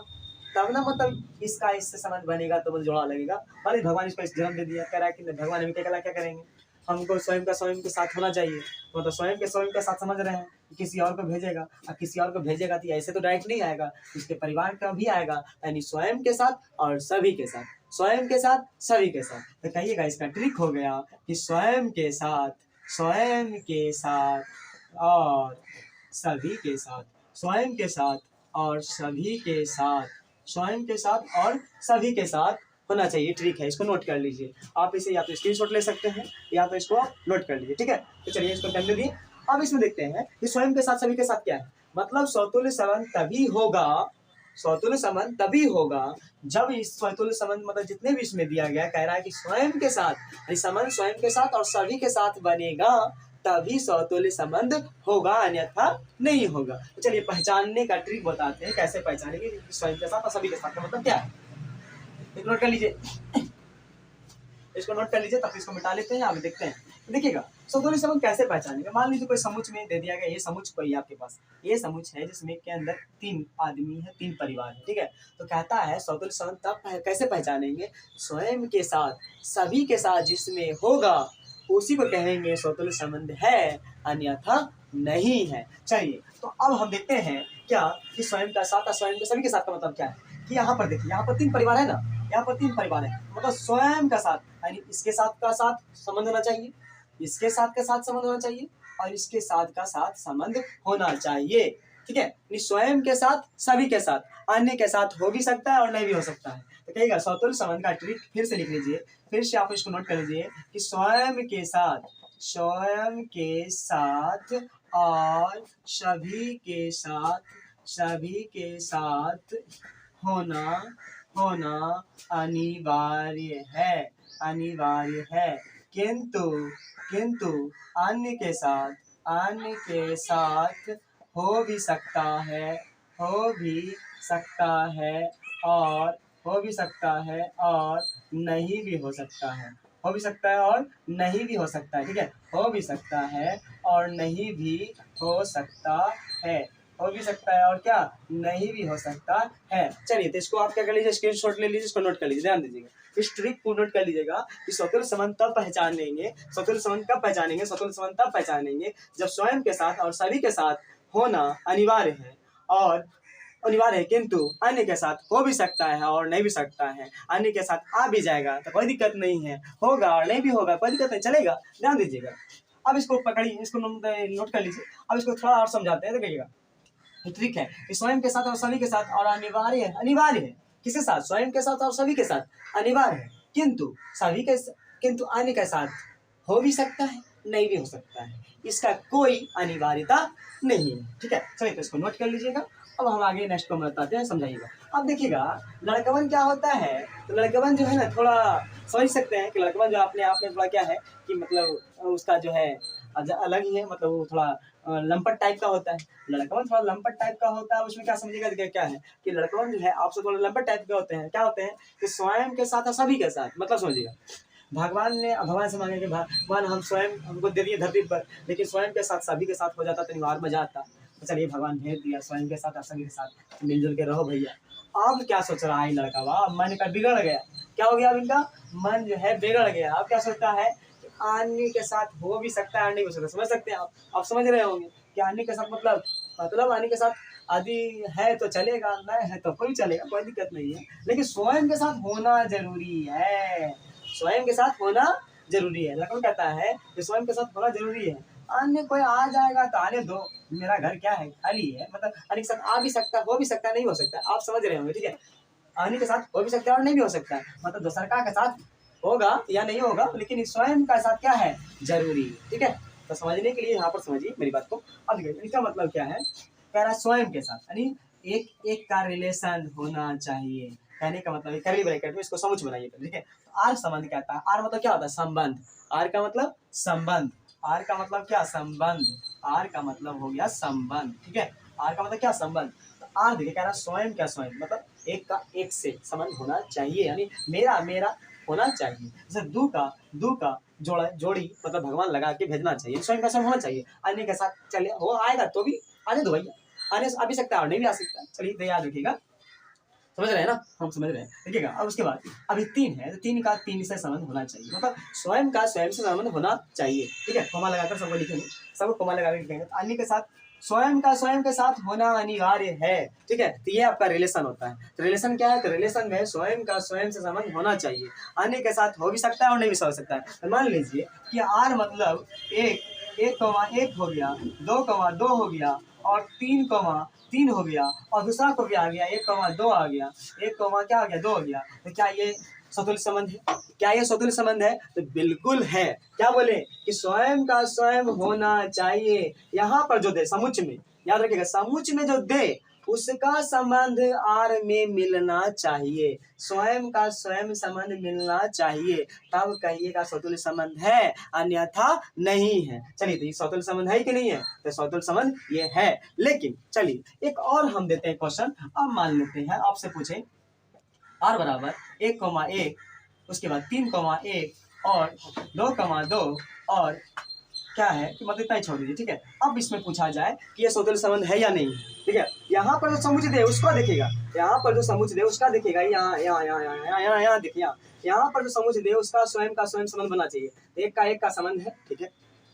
तब ना मतलब इसका इससे संबंध बनेगा, तो मतलब जोड़ा लगेगा। मान लीजिए भगवान इसको जन्म दे दिया, कह रहा है कि भगवान हमें क्या करेंगे, हमको स्वयं का स्वयं के साथ होना चाहिए, तो स्वयं के साथ समझ रहे हैं कि किसी और को भेजेगा, और किसी और को भेजेगा तो ऐसे तो डायरेक्ट नहीं आएगा, इसके परिवार का भी आएगा, यानी स्वयं के साथ और सभी के साथ, स्वयं के साथ सभी के साथ। तो कहिएगा इसका ट्रिक हो गया कि स्वयं के साथ और सभी के साथ, स्वयं के साथ और सभी के साथ, स्वयं के साथ और सभी के साथ होना चाहिए। ट्रिक है, इसको नोट कर लीजिए। आप इसे या तो स्क्रीनशॉट ले सकते हैं या तो इसको नोट कर लीजिए, ठीक है। तो चलिए इसको कर लीजिए। अब इसमें देखते हैं कि स्वयं के साथ सभी के साथ क्या है। मतलब सौतुल्य संबंध तभी होगा, सौतुल्य संबंध तभी होगा जब इस सौतुल्य संबंध मतलब जितने भी इसमें दिया गया, कह रहा है कि स्वयं के साथ, संबंध स्वयं के साथ और सभी के साथ बनेगा तभी सौतुल्य संबंध होगा, अन्यथा नहीं होगा। तो चलिए पहचानने का ट्रिक बताते हैं, कैसे पहचानेंगे स्वयं के साथ और सभी के साथ का मतलब क्या है। एक नोट कर लीजिए, इसको नोट कर लीजिए, तब इसको मिटा लेते हैं, आगे देखते हैं। तो देखिएगा सौतुल्य संबंध कैसे पहचानेंगे। मान लीजिए कोई समुच में दे दिया गया, ये समुच कोई आपके पास, ये समुच है जिसमें के अंदर 3 आदमी है, 3 परिवार है, ठीक है। तो कहता है सौतुल्य संबंध तब कैसे पहचानेंगे, स्वयं के साथ सभी के साथ जिसमें होगा उसी को कहेंगे सौतुल्य संबंध है, अन्यथा नहीं है। चलिए तो अब हम देखते हैं क्या कि स्वयं का साथ और स्वयं के सभी के साथ का मतलब क्या है। कि यहाँ पर देखिए, यहाँ पर 3 परिवार है ना, यहाँ पर 3 परिवार है, मतलब स्वयं का साथ यानी इसके साथ का साथ संबंध होना चाहिए, इसके साथ का साथ संबंध होना चाहिए, और इसके साथ का साथ संबंध होना चाहिए, ठीक है। स्वयं के साथ सभी के साथ, अन्य के साथ हो भी सकता है और नहीं भी हो सकता है। तो कहिएगा सौतुल्य संबंध का ट्रिक फिर से लिख लीजिए, फिर से आप इसको नोट कर लीजिए कि स्वयं के साथ और सभी के साथ होना अनिवार्य है, किंतु अन्य के साथ अन्य के साथ हो भी सकता है, हो भी सकता है और हो भी सकता है और नहीं भी हो सकता है, हो भी सकता है और नहीं भी हो सकता है। ठीक है, हो भी सकता है और नहीं भी हो सकता है, हो भी सकता है और क्या नहीं भी हो सकता है। चलिए तो इसको आप क्या कर लीजिए, स्क्रीनशॉट ले लीजिए, इसको नोट कर लीजिए, ध्यान दीजिएगा, इस ट्रिक को नोट कर लीजिएगा कि स्वतुल्य संबंध तब पहचानेंगे, स्वतुल्य संबंध कब पहचानेंगे, स्वतुल्य संबंध तब पहचानेंगे जब स्वयं के साथ और सभी के साथ होना अनिवार्य है और अनिवार्य है, किंतु अन्य के साथ हो भी सकता है और नहीं भी सकता है। अन्य के साथ आ भी जाएगा तो कोई दिक्कत नहीं है, होगा और नहीं भी होगा कोई दिक्कत नहीं, चलेगा। ध्यान दीजिएगा, अब इसको पकड़िए, इसको नोट कर लीजिए। अब इसको थोड़ा और समझाते हैं, देखिएगा ट्रिक है, स्वयं के साथ और सभी के साथ और अनिवार्य है, अनिवार्य है किसके साथ, स्वयं के साथ और सभी के साथ अनिवार्य है, किंतु सभी के किंतु अन्य के साथ हो भी सकता है नहीं भी हो सकता है, इसका कोई अनिवार्यता नहीं है। ठीक है, चलिए तो इसको नोट कर लीजिएगा। अब हम आगे नेक्स्ट को बताते हैं, समझाइएगा। अब देखिएगा लड़कवन क्या होता है, तो लड़कवन जो है ना थोड़ा समझ सकते हैं कि लड़कवन जो अपने आप में थोड़ा क्या है कि मतलब उसका जो है अलग ही है, मतलब वो थोड़ा लंपट टाइप का होता है। लड़कवन थोड़ा लंपट टाइप का होता है, उसमें क्या समझिएगा क्या है कि लड़कवन जो है आपसे थोड़ा लंपट टाइप के होते हैं। क्या होते हैं कि स्वयं के साथ और सभी के साथ, मतलब समझिएगा भगवान से मांगे कि भगवान हम स्वयं हमको दे दिए धरती पर, लेकिन स्वयं के साथ सभी के साथ हो जाता तो और मजा आता। तो चलिए भगवान भेज दिया स्वयं के साथ और सभी के साथ मिलजुल के रहो भैया। अब क्या सोच रहा है लड़का, वाह मन का बिगड़ गया, क्या हो गया अब इनका मन जो है बिगड़ गया। अब क्या सोचता है कि अन्य के साथ हो भी सकता है, नहीं हो सकता। समझ सकते हैं आप समझ रहे होंगे कि अन्य के साथ मतलब अन्य के साथ आदि है तो चलेगा, नहीं है तो कोई चलेगा, कोई दिक्कत नहीं है, लेकिन स्वयं के साथ होना जरूरी है, स्वयं के साथ होना जरूरी है। लखन कहता है कि स्वयं के साथ होना जरूरी है, अन्य कोई आ जाएगा तो आने दो, मेरा घर क्या है खाली है, मतलब अन्य के साथ आ भी सकता है, हो भी सकता है, नहीं हो सकता है। आप समझ रहे होंगे, ठीक है, अन्य के साथ हो भी सकता है और नहीं भी हो सकता है, मतलब दूसर का साथ होगा या नहीं होगा, लेकिन स्वयं का साथ क्या है जरूरी। ठीक है, तो समझने के लिए यहाँ पर समझिए मेरी बात को। अब देखिए इसका मतलब क्या है, कह रहा है स्वयं के साथ यानी एक एक का रिलेशन होना चाहिए। कहने का मतलब करली ब्रैकेट में इसको समुच बनाइए, ठीक है। तो आर संबंध कहता है, आर मतलब क्या होता है संबंध, आर का मतलब संबंध, आर का मतलब क्या संबंध, आर का मतलब हो गया संबंध। ठीक है, आर का मतलब क्या संबंध। तो आर देखिए कह रहा है स्वयं क्या स्वयं मतलब एक का एक से संबंध होना चाहिए, यानी मेरा मेरा होना चाहिए। जैसे दू का जोड़ी मतलब भगवान लगा के भेजना चाहिए, स्वयं का स्वयं होना चाहिए। अन्य के साथ चले हो आएगा तो भी आने दो भैया, आने आ भी सकता है और नहीं भी आ सकता। चलिए तो याद रखिएगा, समझ रहे हैं ना, हम समझ रहे हैं। देखिएगा अब उसके बाद अभी तीन है तो तीन का तीन से संबंध होना चाहिए, मतलब स्वयं का स्वयं से संबंध होना चाहिए। ठीक है, कोमा लगाकर सबको लिखेंगे, सबको कोमा लगा के लिखेंगे। तो अन्य के साथ स्वयं का स्वयं के साथ होना अनिवार्य है। ठीक है, तो ये आपका रिलेशन होता है। तो रिलेशन क्या है, तो रिलेशन में स्वयं का स्वयं से संबंध होना चाहिए, अन्य के साथ हो भी सकता है और नहीं भी हो सकता है। तो मान लीजिए कि आर मतलब एक कौमा एक हो गया, दो कौमा दो हो गया और तीन कौमा तीन हो गया, और दूसरा को भी आ गया एक कौमा दो आ गया, एक कौमा क्या हो गया दो हो गया। तो क्या ये स्वतुल्य संबंध है, क्या ये स्वतुल्य संबंध है, तो बिल्कुल है। क्या बोले कि स्वयं का स्वयं होना चाहिए। यहाँ पर जो दे समुच्च में, याद रखिएगा समुच्च में जो दे उसका संबंध आर में मिलना चाहिए, स्वयं का स्वयं संबंध मिलना चाहिए, तब कहिएगा स्वतुल्य संबंध है, अन्यथा नहीं है। चलिए तो ये स्वतुल्य संबंध है कि नहीं है, तो स्वतुल्य संबंध ये है। लेकिन चलिए एक और हम देते हैं क्वेश्चन। अब मान लेते हैं आपसे पूछे आर बराबर 1,1 उसके बाद 3,1 और 2,2 और क्या है कि मतलब इतना ही छोड़ दीजिए। ठीक है, अब इसमें पूछा जाए कि ये स्वतुल्य संबंध है या नहीं। ठीक है, यहाँ पर जो समुच्चय दे उसको देखिएगा, यहाँ पर जो समुच्चय दे उसका देखिएगा, यहाँ देखिए, यहाँ पर जो समुच्चय दे उसका स्वयं का स्वयं संबंध बनना चाहिए। एक का संबंध है, ठीक है,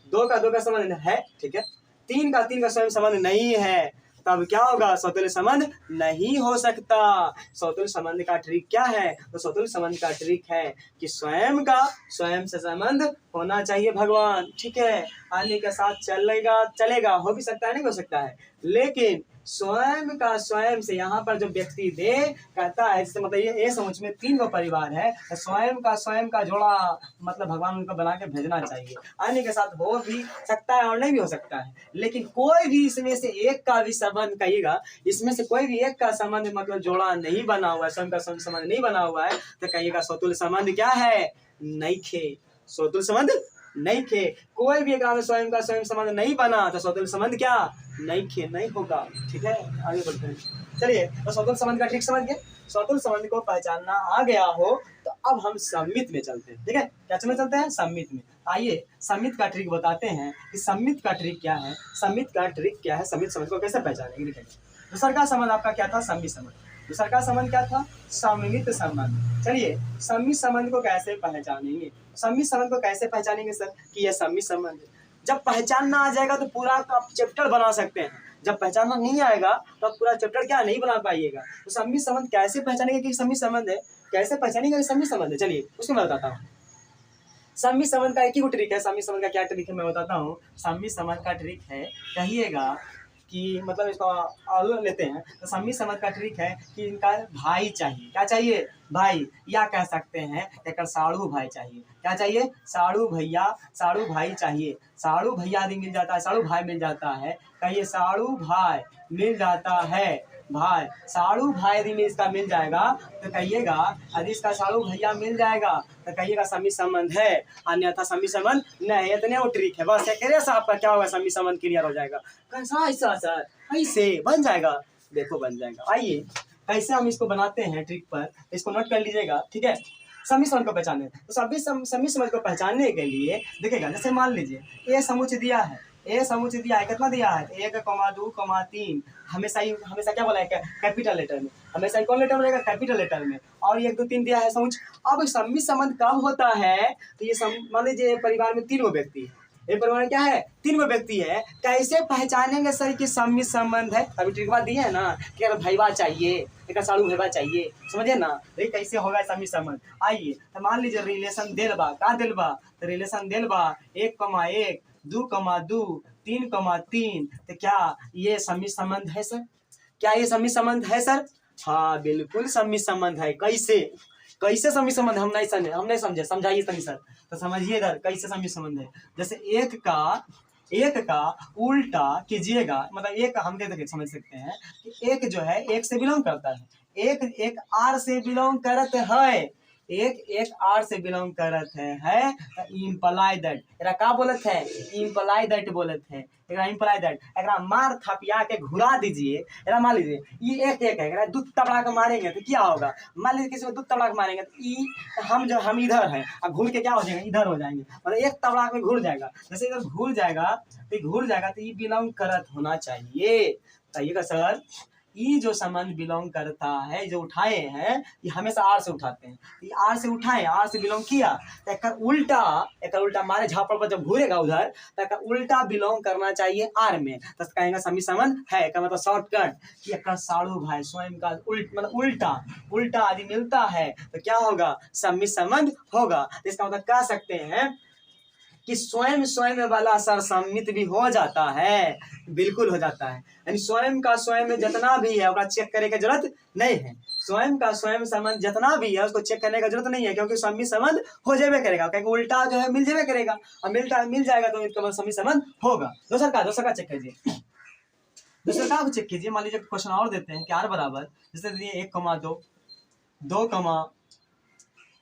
दो का संबंध है, ठीक है, तीन का स्वयं संबंध नहीं है, तब क्या होगा स्वतुल्य संबंध नहीं हो सकता। स्वतुल्य संबंध का ट्रिक क्या है, तो स्वतुल्य संबंध का ट्रिक है कि स्वयं का स्वयं से संबंध होना चाहिए भगवान। ठीक है, अन्य के साथ चलेगा हो भी सकता है नहीं हो सकता है, लेकिन स्वयं का स्वयं से यहाँ पर जो व्यक्ति दे कहता है, जैसे मतलब ये समझ में तीन गो परिवार है, तो स्वयं का जोड़ा मतलब भगवान उनको बना के भेजना चाहिए। अन्य के साथ हो भी सकता है और नहीं भी हो सकता है, लेकिन कोई भी इसमें से एक का भी संबंध कहिएगा, इसमें से कोई भी एक का संबंध मतलब जोड़ा नहीं बना हुआ है, स्वयं का स्वयं संबंध नहीं बना हुआ है, तो कहिएगा स्वतुल्य संबंध क्या है, नहीं खे, स्वतुल्य संबंध नहीं खे। कोई भी एक स्वयं का स्वयं संबंध नहीं बना तो स्वतंत्र संबंध क्या नहीं खे नहीं होगा। ठीक है, आगे बढ़ते हैं। चलिए, तो स्वतंत्र संबंध का ट्रिक समझ गए। स्वतंत्र संबंध को पहचानना आ गया हो तो अब हम सम्मित में चलते हैं। ठीक है, क्या में चलते हैं? सम्मित में। आइए सम्मित का ट्रिक बताते हैं कि सम्मित का ट्रिक क्या है। सम्मित का ट्रिक क्या है, सम्मित संबंध को कैसे पहचानेंगे। देखिए, दूसरा का संबंध आपका क्या था? सम्मित संबंध। दूसरा का संबंध क्या था? सम्मित संबंध। चलिए, सम्मित संबंध को कैसे पहचानेंगे? सम्मित संबंध को कैसे पहचानेंगे सर कि यह सम्मित संबंध है? जब पहचानना आ जाएगा तो पूरा आप चैप्टर बना सकते हैं। जब पहचानना नहीं आएगा तो आप पूरा चैप्टर क्या नहीं बना पाइएगा। तो सम्मित संबंध कैसे पहचानेंगे कि सम्मित संबंध है, कैसे पहचानेंगे कि सम्मित संबंध है? चलिए उसको मैं बताता हूँ। सम्मित संबंध का एक ही ट्रिक है। सम्मित संबंध का क्या ट्रिक है मैं बताता हूँ। सम्मित संबंध का ट्रिक है, कहिएगा कि मतलब इसको और लेते हैं। तो सम्मित संबंध का ट्रिक है कि इनका भाई चाहिए। क्या चाहिए? भाई, या कह सकते हैं एक साड़ू भाई चाहिए। क्या चाहिए? साड़ू भैया, साड़ू भाई चाहिए। साड़ू भैया यदि मिल जाता है, साड़ू भाई मिल जाता है, कहिए साड़ू भाई मिल जाता है। भाई, साड़ू भाई यदि इसका मिल जाएगा तो कहिएगा, यदि इसका साड़ू भैया मिल जाएगा तो कहिएगा सम्मित संबंध है, अन्यथा सम्मित संबंध नहीं। इतने वो ट्रिक है, बस एक आपका क्या होगा, सम्मित संबंध क्लियर हो जाएगा। कैसा? ऐसा सर, ऐसे बन जाएगा। देखो बन जाएगा। आइए कैसे हम इसको बनाते हैं ट्रिक पर, इसको नोट कर लीजिएगा। ठीक है, सम्मित संबंध को पहचाने। तो सम्मित संबंध को पहचानने के लिए देखिएगा, जैसे मान लीजिए ए समुच्चय दिया है, ए समुच्चय दिया है, कितना दिया है? 1, 2, 3। हमेशा क्या बोला है? कैपिटल लेटर में। हमेशा कौन लेटर में रहेगा? कैपिटल लेटर में। और 1, 2, 3 दिया है समुच्चय। अब सम्मित संबंध कब होता है? तो ये मान लीजिए परिवार में 3 व्यक्ति है। ये परिवार में क्या है? 3 व्यक्ति है। कैसे पहचानेंगे सर कि सम्मित संबंध है? अभी ट्रिक बात दी है ना कि अगर भैया चाहिए, एक साड़ू भैया चाहिए, समझे ना? देखिए कैसे होगा सम्मित संबंध। आइए तो मान लीजिए रिलेशन देल बा, का देल बा? तो रिलेशन देल बा 1,1, 2,2, 3,3। तो क्या ये सम्मित संबंध है सर? क्या ये सम्मित संबंध है सर? हाँ बिल्कुल सम्मित संबंध है। कैसे? कैसे सम्मित संबंध? हम नहीं समझे, समझाइए तनी सर। तो समझिए इधर कैसे सम्मित संबंध है। जैसे एक का उल्टा कीजिएगा, मतलब एक हम देखिए समझ सकते हैं कि एक जो है एक से बिलोंग करता है, एक आर से बिलोंग करत है, एक आर से बिलोंग करत है इम्प्लाई दैट। एकरा का बोलत है? इम्प्लाई दैट बोलत है। एकरा इम्प्लाई दैट, एकरा मार थपिया के घुरा दीजिए। एकरा मान लीजिए ये एक है, एकरा दूध तबड़ा के मारेंगे तो क्या होगा? मान लीजिए किसी को दूध तबड़ा के मारेंगे तो हम इधर हैं, अब घूर के क्या हो जाएगा? इधर हो जाएंगे, मतलब एक तबड़ा में घूर जाएगा। जैसे इधर घूर जाएगा तो ये बिलोंग करत होना चाहिए। कहिएगा सर, ये जो संबंध बिलोंग करता है, जो उठाए हैं, ये हमेशा आर से उठाते हैं। ये आर से उठाए, आर से बिलोंग किया तो एक उल्टा मारे झापड़ पर जब घूरेगा उधर तो उल्टा बिलोंग करना चाहिए आर में। तो कहेंगे सम्मित संबंध है। का मतलब शॉर्टकट कि एक साड़ू भाई स्वयं का मतलब उल्टा आदि मिलता है तो क्या होगा? सम्मित संबंध होगा। इसका मतलब कह सकते हैं कि स्वयं वाला सर सम्मित भी हो जाता है, बिल्कुल हो जाता है। यानी स्वयं का स्वयं में जितना भी है उसका चेक करने की जरूरत नहीं है। स्वयं का स्वयं संबंध जितना भी है उसको चेक करने की जरूरत नहीं है, क्योंकि सम्मित संबंध हो जाए करेगा, क्योंकि उल्टा जो है मिल जाए करेगा, और मिल जाएगा तो इसका सम्मित संबंध होगा। दूसरा का चेक कीजिए। दूसरा का चेक कीजिए। मान लीजिए क्वेश्चन और देते हैं कि आर बराबर, जैसे दिए 1,2,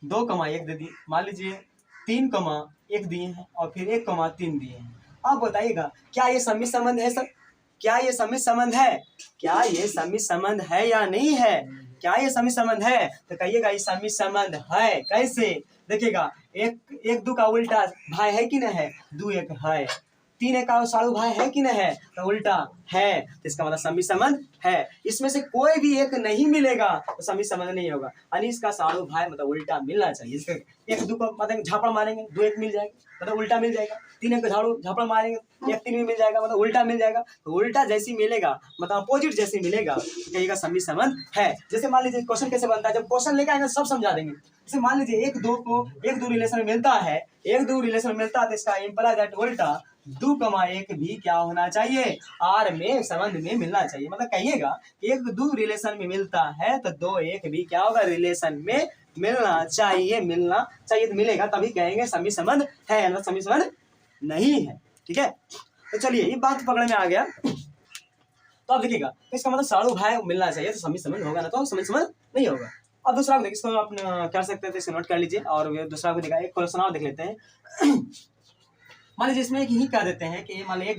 2,1 दे दिए, मान लीजिए 3,1 दिए हैं और फिर 1,3 दिए हैं। अब बताइएगा क्या ये सम्मित संबंध है सर? क्या ये सम्मित संबंध है? क्या ये सम्मित संबंध है या नहीं है? क्या ये सम्मित संबंध है? तो कहिएगा ये सम्मित संबंध है। कैसे? देखिएगा, 1,2 का उल्टा भाई है कि नहीं है? 2,1 है। 3,1 का साड़ू भाई है कि नहीं है? तो उल्टा है, तो इसका मतलब सम्मित संबंध है। इसमें से कोई भी एक नहीं मिलेगा तो सम्मित संबंध नहीं होगा। अनीस का साड़ू भाई मतलब उल्टा मिलना चाहिए। इसके 1,2 को मतलब झापड़ मारेंगे 2,1 मिल जाएगा, मतलब उल्टा मिल जाएगा। 3,1 को झापड़ मारेंगे 1,3 भी मिल जाएगा, मतलब उल्टा मिल जाएगा। तो उल्टा जैसी मिलेगा मतलब अपोजिट जैसी मिलेगा तो कहिएगा सम्मित संबंध है। जैसे मान लीजिए क्वेश्चन कैसे बनता है, जब क्वेश्चन लेके आएंगे सब समझा देंगे। जैसे मान लीजिए 1,2 रिलेशन मिलता है, 1,2 रिलेशन मिलता है तो इसका इम्प्लाई दैट उल्टा 2,1 भी क्या होना चाहिए? आर में संबंध में मिलना चाहिए। मतलब कहिएगा 1,2 रिलेशन में मिलता है तो 2,1 भी क्या होगा? रिलेशन में मिलना चाहिए। तो मिलेगा तभी कहेंगे सम्मित संबंध है, ना सम्मित संबंध नहीं है। ठीक है, तो चलिए ये बात पकड़ में आ गया। तो अब देखिएगा इसका मतलब साड़ू भाई मिलना चाहिए तो सम्मित संबंध होगा, ना तो सम्मित संबंध नहीं होगा। अब दूसरा को देखिए, इसको आप कर सकते हैं तो इसको नोट कर लीजिए। और दूसरा को देखा, एक क्वेश्चन और देख लेते हैं। मान लीजिए इसमें एक ही कह देते हैं कि मान लीजिए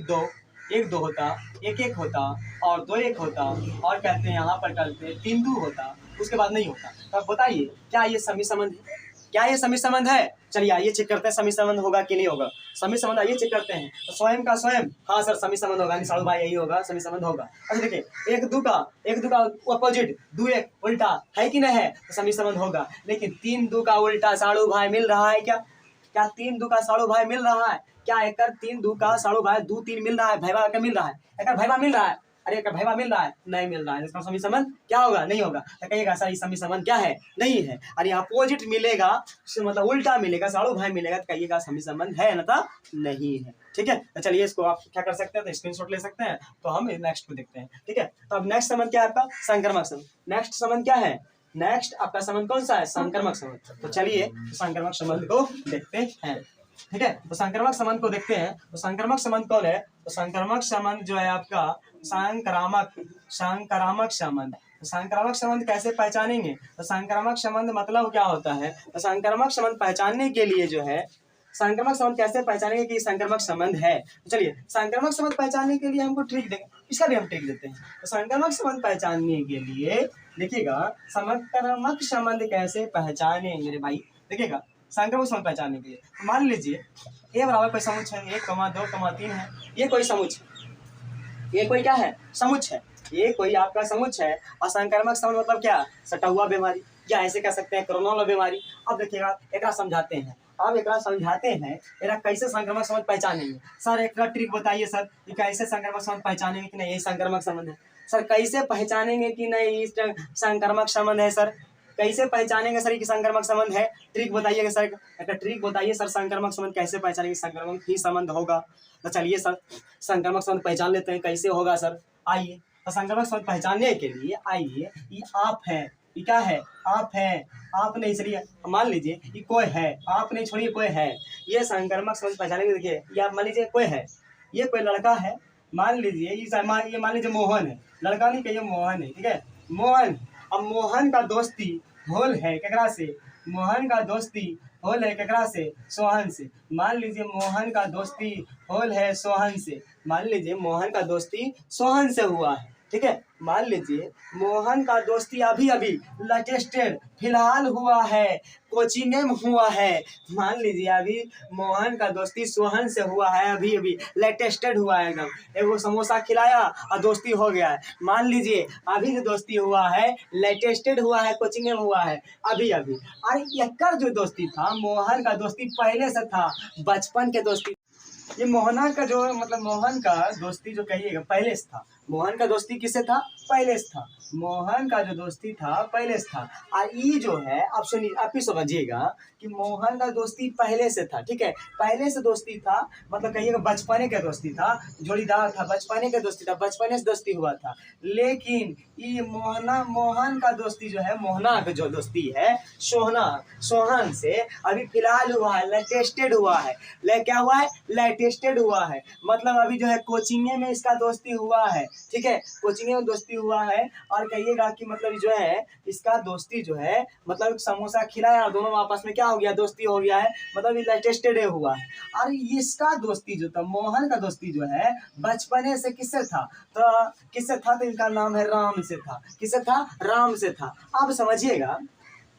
एक दो होता, एक होता और दो एक होता, और कहते हैं यहाँ पर करते 3 2 होता, उसके बाद नहीं होता। तो अब बताइए क्या ये समी संबंध है? क्या ये समी संबंध है? चलिए आइए चेक करते हैं समी संबंध होगा कि नहीं होगा। समी संबंध आइए चेक करते हैं। तो स्वयं का स्वयं, हाँ सर समी संबंध होगा, साड़ू भाई यही होगा, समी संबंध होगा। अच्छा देखिए एक दो का अपोजिट, 2 1 उल्टा है कि नहीं है, तो समी संबंध होगा। लेकिन 3 2 का उल्टा साड़ू भाई मिल रहा है क्या? क्या 3 2 का साड़ू भाई मिल रहा है? क्या एक 3 2 का साड़ू भाई 2 3 मिल रहा है? भैया का मिल रहा है? एक भैया मिल रहा है? अरे एक भैया मिल रहा है? नहीं मिल रहा है, इसका समी संबंध क्या होगा? नहीं होगा। तो कहिएगा सर समी संबंध क्या है? नहीं है। और यहाँ अपोजिट मिलेगा मतलब उल्टा मिलेगा, साड़ू भाई मिलेगा, तो कहिएगा समी संबंध है ना? तो नहीं है। ठीक है, तो चलिए इसको आप क्या कर सकते हैं, तो स्क्रीनशॉट ले सकते हैं। तो हम नेक्स्ट को देखते हैं। ठीक है, तो अब नेक्स्ट संबंध क्या है आपका? संक्रमक संबंध। नेक्स्ट संबंध क्या है? नेक्स्ट आपका संबंध कौन सा है? संक्रमक संबंध। तो चलिए संक्रमक संबंध को देखते हैं। ठीक है, तो संक्रमक संबंध को देखते हैं। तो संक्रमक संबंध कौन है? तो संक्रमक संबंध जो है आपका संक्रामक संबंध। तो संक्रामक संबंध कैसे पहचानेंगे? तो संक्रामक संबंध मतलब क्या होता है? तो संक्रामक संबंध पहचानने के लिए जो है, संक्रामक संबंध कैसे पहचानेंगे कि संक्रामक संबंध है? तो चलिए संक्रामक संबंध पहचानने के लिए हमको ट्रिक देंगे, इसका भी हम ट्रिक देते हैं। तो संक्रामक संबंध पहचानने के लिए देखिएगा, संक्रामक संबंध कैसे पहचानेंगे मेरे भाई? देखिएगा संक्रमक संबंध पहचानने के लिए मान लीजिए ए बराबर कोई समुच्चय है, 1 2 3 है, ये कोई समुच्चय, ये कोई क्या है? समुच्चय है, ये कोई आपका समुच्चय है। और संक्रमक संबंध मतलब क्या? सटा हुआ बीमारी, या ऐसे कह सकते हैं कोरोना बीमारी। अब देखिएगा एक समझाते हैं, अब एक समझाते हैं एरा कैसे संक्रमक संबंध पहचानेंगे। सर एक ट्रिक बताइए सर, कि कैसे संक्रमक संबंध पहचानेंगे कि नहीं ये संक्रमक संबंध है? सर कैसे पहचानेंगे कि नहीं इस संक्रमक संबंध है? सर कैसे पहचानेंगे सर कि संक्रमक संबंध है? ट्रिक बताइएगा सर, एक ट्रिक बताइए सर, संक्रमक संबंध कैसे पहचानेंगे? संक्रमक ही संबंध होगा। तो चलिए सर संक्रमक संबंध पहचान लेते हैं, कैसे होगा सर? आइए, तो संक्रमक संबंध पहचानने के लिए आइए, ये आप है, ये क्या है? आप है, आप नहीं, चलिए मान लीजिए ये कोई है, आप नहीं छोड़िए कोई है, ये संक्रमक संबंध पहचानने के। देखिए ये आप मान लीजिए कोई है, ये कोई लड़का है, मान लीजिए ये मान लीजिए मोहन है, लड़का नहीं कहिए मोहन है। ठीक है, मोहन। अब मोहन का दोस्ती होल है केकरा से? मोहन का दोस्ती होल है केकरा से? सोहन से। मान लीजिए मोहन का दोस्ती होल है सोहन से, मान लीजिए मोहन का दोस्ती सोहन से हुआ है। ठीक है, मान लीजिए मोहन का दोस्ती अभी अभी लेटेस्टेड फिलहाल हुआ है, कोचिंग में हुआ है। मान लीजिए अभी मोहन का दोस्ती सोहन से हुआ है, अभी अभी लेटेस्टेड हुआ है, एकदम एक वो समोसा खिलाया और दोस्ती हो गया है। मान लीजिए अभी जो दोस्ती हुआ है लेटेस्टेड हुआ है, कोचिंग में हुआ है अभी अभी। और यकर जो दोस्ती था, मोहन का दोस्ती पहले से था, बचपन के दोस्ती। ये मोहना का जो मतलब मोहन का दोस्ती जो कहिएगा पहले से था। मोहन का दोस्ती किससे था? पहले से था। मोहन का जो दोस्ती था पहले से था। और ये जो है आप सुनिए, आप ही समझिएगा कि मोहन का दोस्ती पहले से था। ठीक है, पहले से दोस्ती था मतलब कहिएगा बचपने का दोस्ती था, जोड़ीदार था, बचपने का दोस्ती था, बचपने से दोस्ती हुआ था। लेकिन ये मोहन का दोस्ती जो है, मोहना का जो दोस्ती है सोहन से अभी फिलहाल हुआ है, लेटेस्टेड हुआ है। क्या हुआ है? लेटेस्टेड हुआ है, मतलब अभी जो है कोचिंग में इसका दोस्ती हुआ है। ठीक है, कोचिंग में दोस्ती हुआ है। और कहिएगा कि मतलब जो है इसका दोस्ती जो है मतलब समोसा खिलाया और दोनों आपस में क्या हो गया? दोस्ती हो गया है, मतलब ये लेटेस्टेड हुआ है। और इसका दोस्ती जो था, मोहन का दोस्ती जो है बचपने से किससे था? तो किससे था? तो इनका नाम है राम से था। किससे था? राम से था। अब समझिएगा,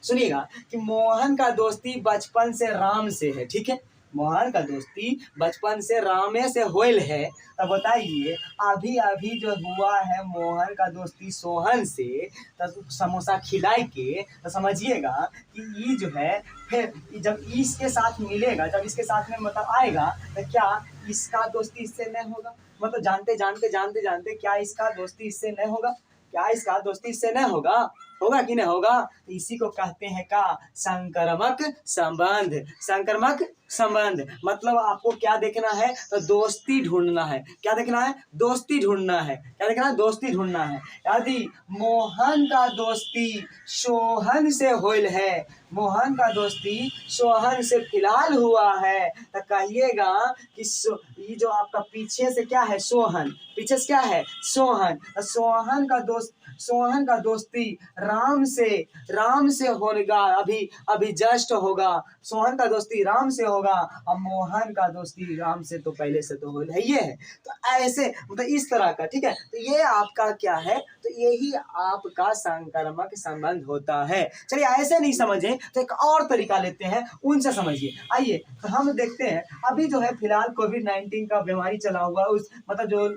सुनिएगा कि मोहन का दोस्ती बचपन से राम से है। ठीक है, मोहन का दोस्ती बचपन से रामे से होल है। तब बताइए अभी अभी जो हुआ है मोहन का दोस्ती सोहन से, तब समोसा खिलाई के, तो समझिएगा कि ये जो है फिर जब इसके साथ मिलेगा, जब इसके साथ में मतलब आएगा, तो क्या इसका दोस्ती इससे नहीं होगा? मतलब जानते जानते क्या इसका दोस्ती इससे नहीं होगा? क्या इसका दोस्ती इससे नहीं होगा? होगा कि नहीं होगा? तो इसी को कहते हैं का संक्रमक संबंध। संक्रमक संबंध मतलब आपको क्या देखना है? तो दोस्ती ढूंढना है। क्या देखना है? दोस्ती ढूंढना है। क्या देखना है? दोस्ती ढूंढना है। यदि मोहन का दोस्ती सोहन से होल है, मोहन का दोस्ती सोहन से फिलहाल हुआ है, तो कहिएगा कि ये जो आपका पीछे से क्या है? सोहन। पीछे से क्या है? सोहन। सोहन का दोस्त सोहन का दोस्ती राम से होगा, अभी अभी जस्ट होगा। सोहन का दोस्ती राम से होगा, अब मोहन का दोस्ती राम से तो पहले से तो है ये है। तो ऐसे मतलब इस तरह का, ठीक है। तो ये आपका क्या है, तो यही आपका संक्रामक संबंध होता है। चलिए ऐसे नहीं समझे तो एक और तरीका लेते हैं, उनसे समझिए। आइए तो हम देखते हैं अभी जो है फिलहाल कोविड-19 का बीमारी चला हुआ, उस मतलब जो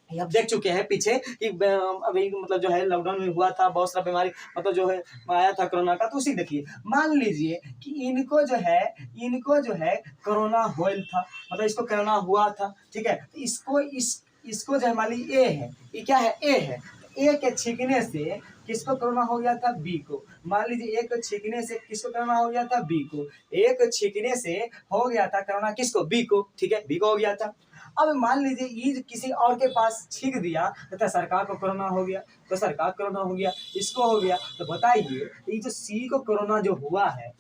ये आप देख चुके हैं पीछे कि अभी मतलब जो है लॉकडाउन में हुआ था, बहुत सारा बीमारी मतलब जो है आया था कोरोना का। तो उसी देखिए मान लीजिए कि इनको जो है कोरोना होल था, मतलब इसको कोरोना हुआ था, ठीक है। तो इसको जो है मान लीजिए ए है, ये क्या है, ए है। ए के छींकने से किसको कोरोना हो गया था, बी को। मान लीजिए एक छींकने से किसको कोरोना हो गया था, बी को। एक छींकने से हो गया था कोरोना किसको, बी को, ठीक है, बी को हो गया था। अब मान लीजिए ये किसी और के पास छींक दिया तो सरकार को कोरोना हो गया, तो सरकार कोरोना हो गया, इसको हो गया। तो बताइए ये जो सी को कोरोना जो हुआ है,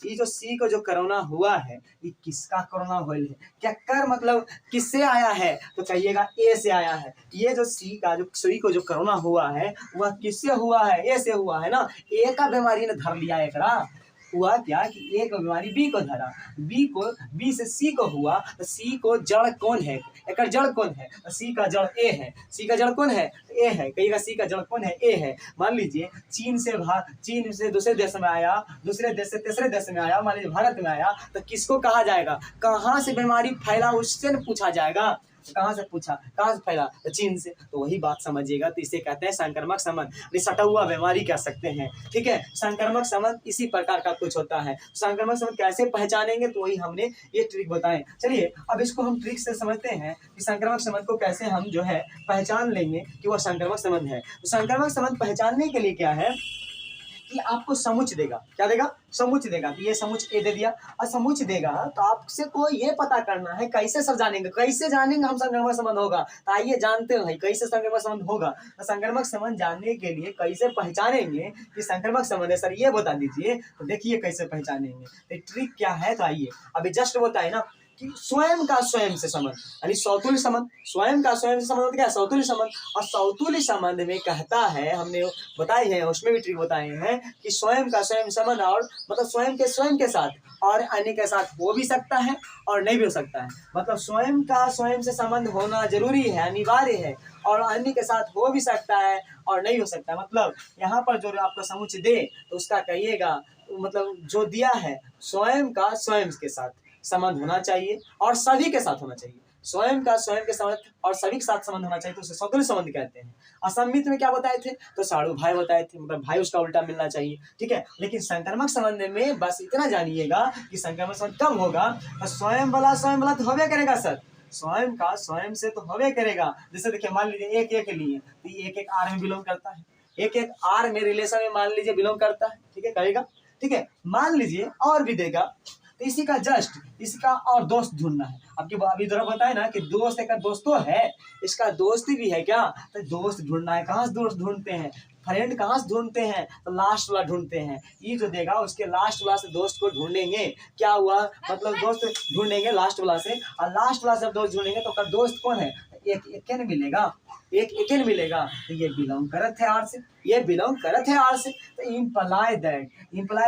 ये जो सी को जो कोरोना हुआ है, ये किसका कोरोना हुआ है, क्या कर मतलब किससे आया है, तो कहिएगा ए से आया है। ये जो सी को जो कोरोना हुआ है वह किससे हुआ है, ए से हुआ है ना। ए का बीमारी ने धर लिया एकरा। हुआ क्या कि एक बीमारी बी को धरा, बी से सी को हुआ, तो सी को जड़ कौन है, एक जड़ कौन है, तो सी का जड़ ए है। सी का जड़ कौन है, ए है। कहिएगा सी का जड़ कौन है, ए है। मान लीजिए चीन से दूसरे देश में आया, दूसरे देश से तीसरे देश में आया, मान लीजिए भारत में आया, तो किसको कहा जाएगा, कहाँ से बीमारी फैला उससे न पूछा जाएगा। कहाँ से पूछा, कहाँ से फैला, तो चीन से। तो वही बात समझिएगा। तो इसे कहते हैं संक्रामक संबंध, सटा हुआ बीमारी कह सकते हैं, ठीक है। संक्रामक संबंध इसी प्रकार का कुछ होता है। संक्रामक संबंध कैसे पहचानेंगे, तो वही हमने ये ट्रिक बताएं। चलिए अब इसको हम ट्रिक से समझते हैं कि संक्रामक संबंध को कैसे हम जो है पहचान लेंगे कि वह संक्रामक संबंध है। तो संक्रामक संबंध पहचानने के लिए क्या है कि आपको समुच देगा, क्या देगा, समुच देगा। कि ये समुच ए दे दिया और समुच देगा, तो आपसे को ये पता करना है कैसे सर जानेंगे, कैसे जानेंगे हम संक्रामक संबंध होगा। तो आइए जानते हैं कैसे संक्रामक संबंध होगा। तो संक्रामक संबंध जानने के लिए कैसे पहचानेंगे कि संक्रामक संबंध है, सर ये बता दीजिए। तो देखिए कैसे पहचानेंगे, तो ट्रिक क्या है। तो आइए अभी जस्ट बताए ना कि स्वयं का स्वयं से संबंध, यानी सौतुल्य संबंध। स्वयं का स्वयं से संबंध क्या है, सौतुल्य संबंध। और सौतुल्य संबंध में कहता है, हमने बताए हैं, उसमें भी ट्रिक बताए हैं कि स्वयं का स्वयं संबंध और मतलब स्वयं के साथ और अन्य के साथ हो भी सकता है और नहीं भी हो सकता है। मतलब स्वयं का स्वयं से संबंध होना जरूरी है, अनिवार्य है, और अन्य के साथ हो भी सकता है और नहीं हो सकता है। मतलब यहाँ पर जो आपको समुच्चय दे तो उसका कहिएगा मतलब जो दिया है स्वयं का स्वयं के साथ संबंध होना चाहिए और सभी के साथ होना चाहिए। स्वयं का स्वयं के संबंध और सभी के साथ संबंध होना चाहिए, तो उसे सौतुल्य संबंध कहते हैं। असम्मित में क्या बताए थे, तो साड़ू भाई बताए थे, मतलब भाई उसका उल्टा मिलना चाहिए, ठीक है। लेकिन संक्रामक संबंध में बस इतना जानिएगा कि संक्रामक संबंध कब होगा, तो स्वयं वाला तो होबे करेगा सर, स्वयं का स्वयं से तो होबे करेगा। जैसे देखिए मान लीजिए एक एक लिए तो एक आर में बिलोंग करता है, एक आर में रिलेशन में मान लीजिए बिलोंग करता है, ठीक है, करेगा, ठीक है। मान लीजिए और भी देगा, तो इसी का जस्ट इसका और दोस्त ढूंढना है। आपकी अभी जरा बताए ना कि दोस्त एक दोस्त तो है, इसका दोस्त भी है क्या, तो दोस्त ढूंढना है। कहाँ से दोस्त ढूंढते हैं, फ्रेंड कहाँ से ढूंढते हैं, तो लास्ट वाला ढूंढते हैं। ये जो देगा उसके लास्ट वाला से दोस्त को ढूंढेंगे। क्या हुआ, मतलब दोस्त ढूंढेंगे लास्ट वाला से, और लास्ट वाला से दोस्त ढूंढेंगे तो दोस्त कौन है, एक ने मिलेगा, एक ने मिलेगा। तो ये बिलोंग करत है आर से, ये बिलोंग करत है आर से। तो इम्प्लाई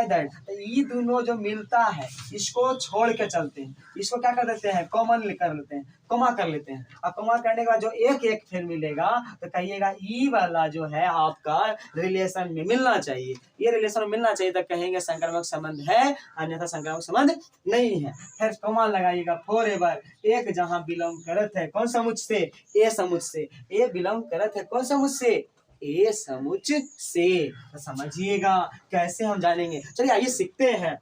दैट तो ये दोनों जो मिलता है इसको छोड़ के चलते हैं, इसको क्या कर देते हैं, कॉमन कर लेते हैं, कॉमा कर लेते हैं। अब कॉमा करने के बाद जो एक फिर मिलेगा, तो कहिएगा ई वाला जो है आपका रिलेशन में मिलना चाहिए, ये रिलेशन में मिलना चाहिए, तो कहेंगे संक्रामक संबंध है, अन्यथा संक्रामक संबंध नहीं है। फिर कॉमा लगाइएगा फॉरएवर, एक जहां बिलोंग करत है कौन समुच से, ए समुच से, ए बिलोंग करत है कौन समुच से, ए समुच से। तो समझिएगा कैसे हम जानेंगे। चलिए आइए सीखते हैं,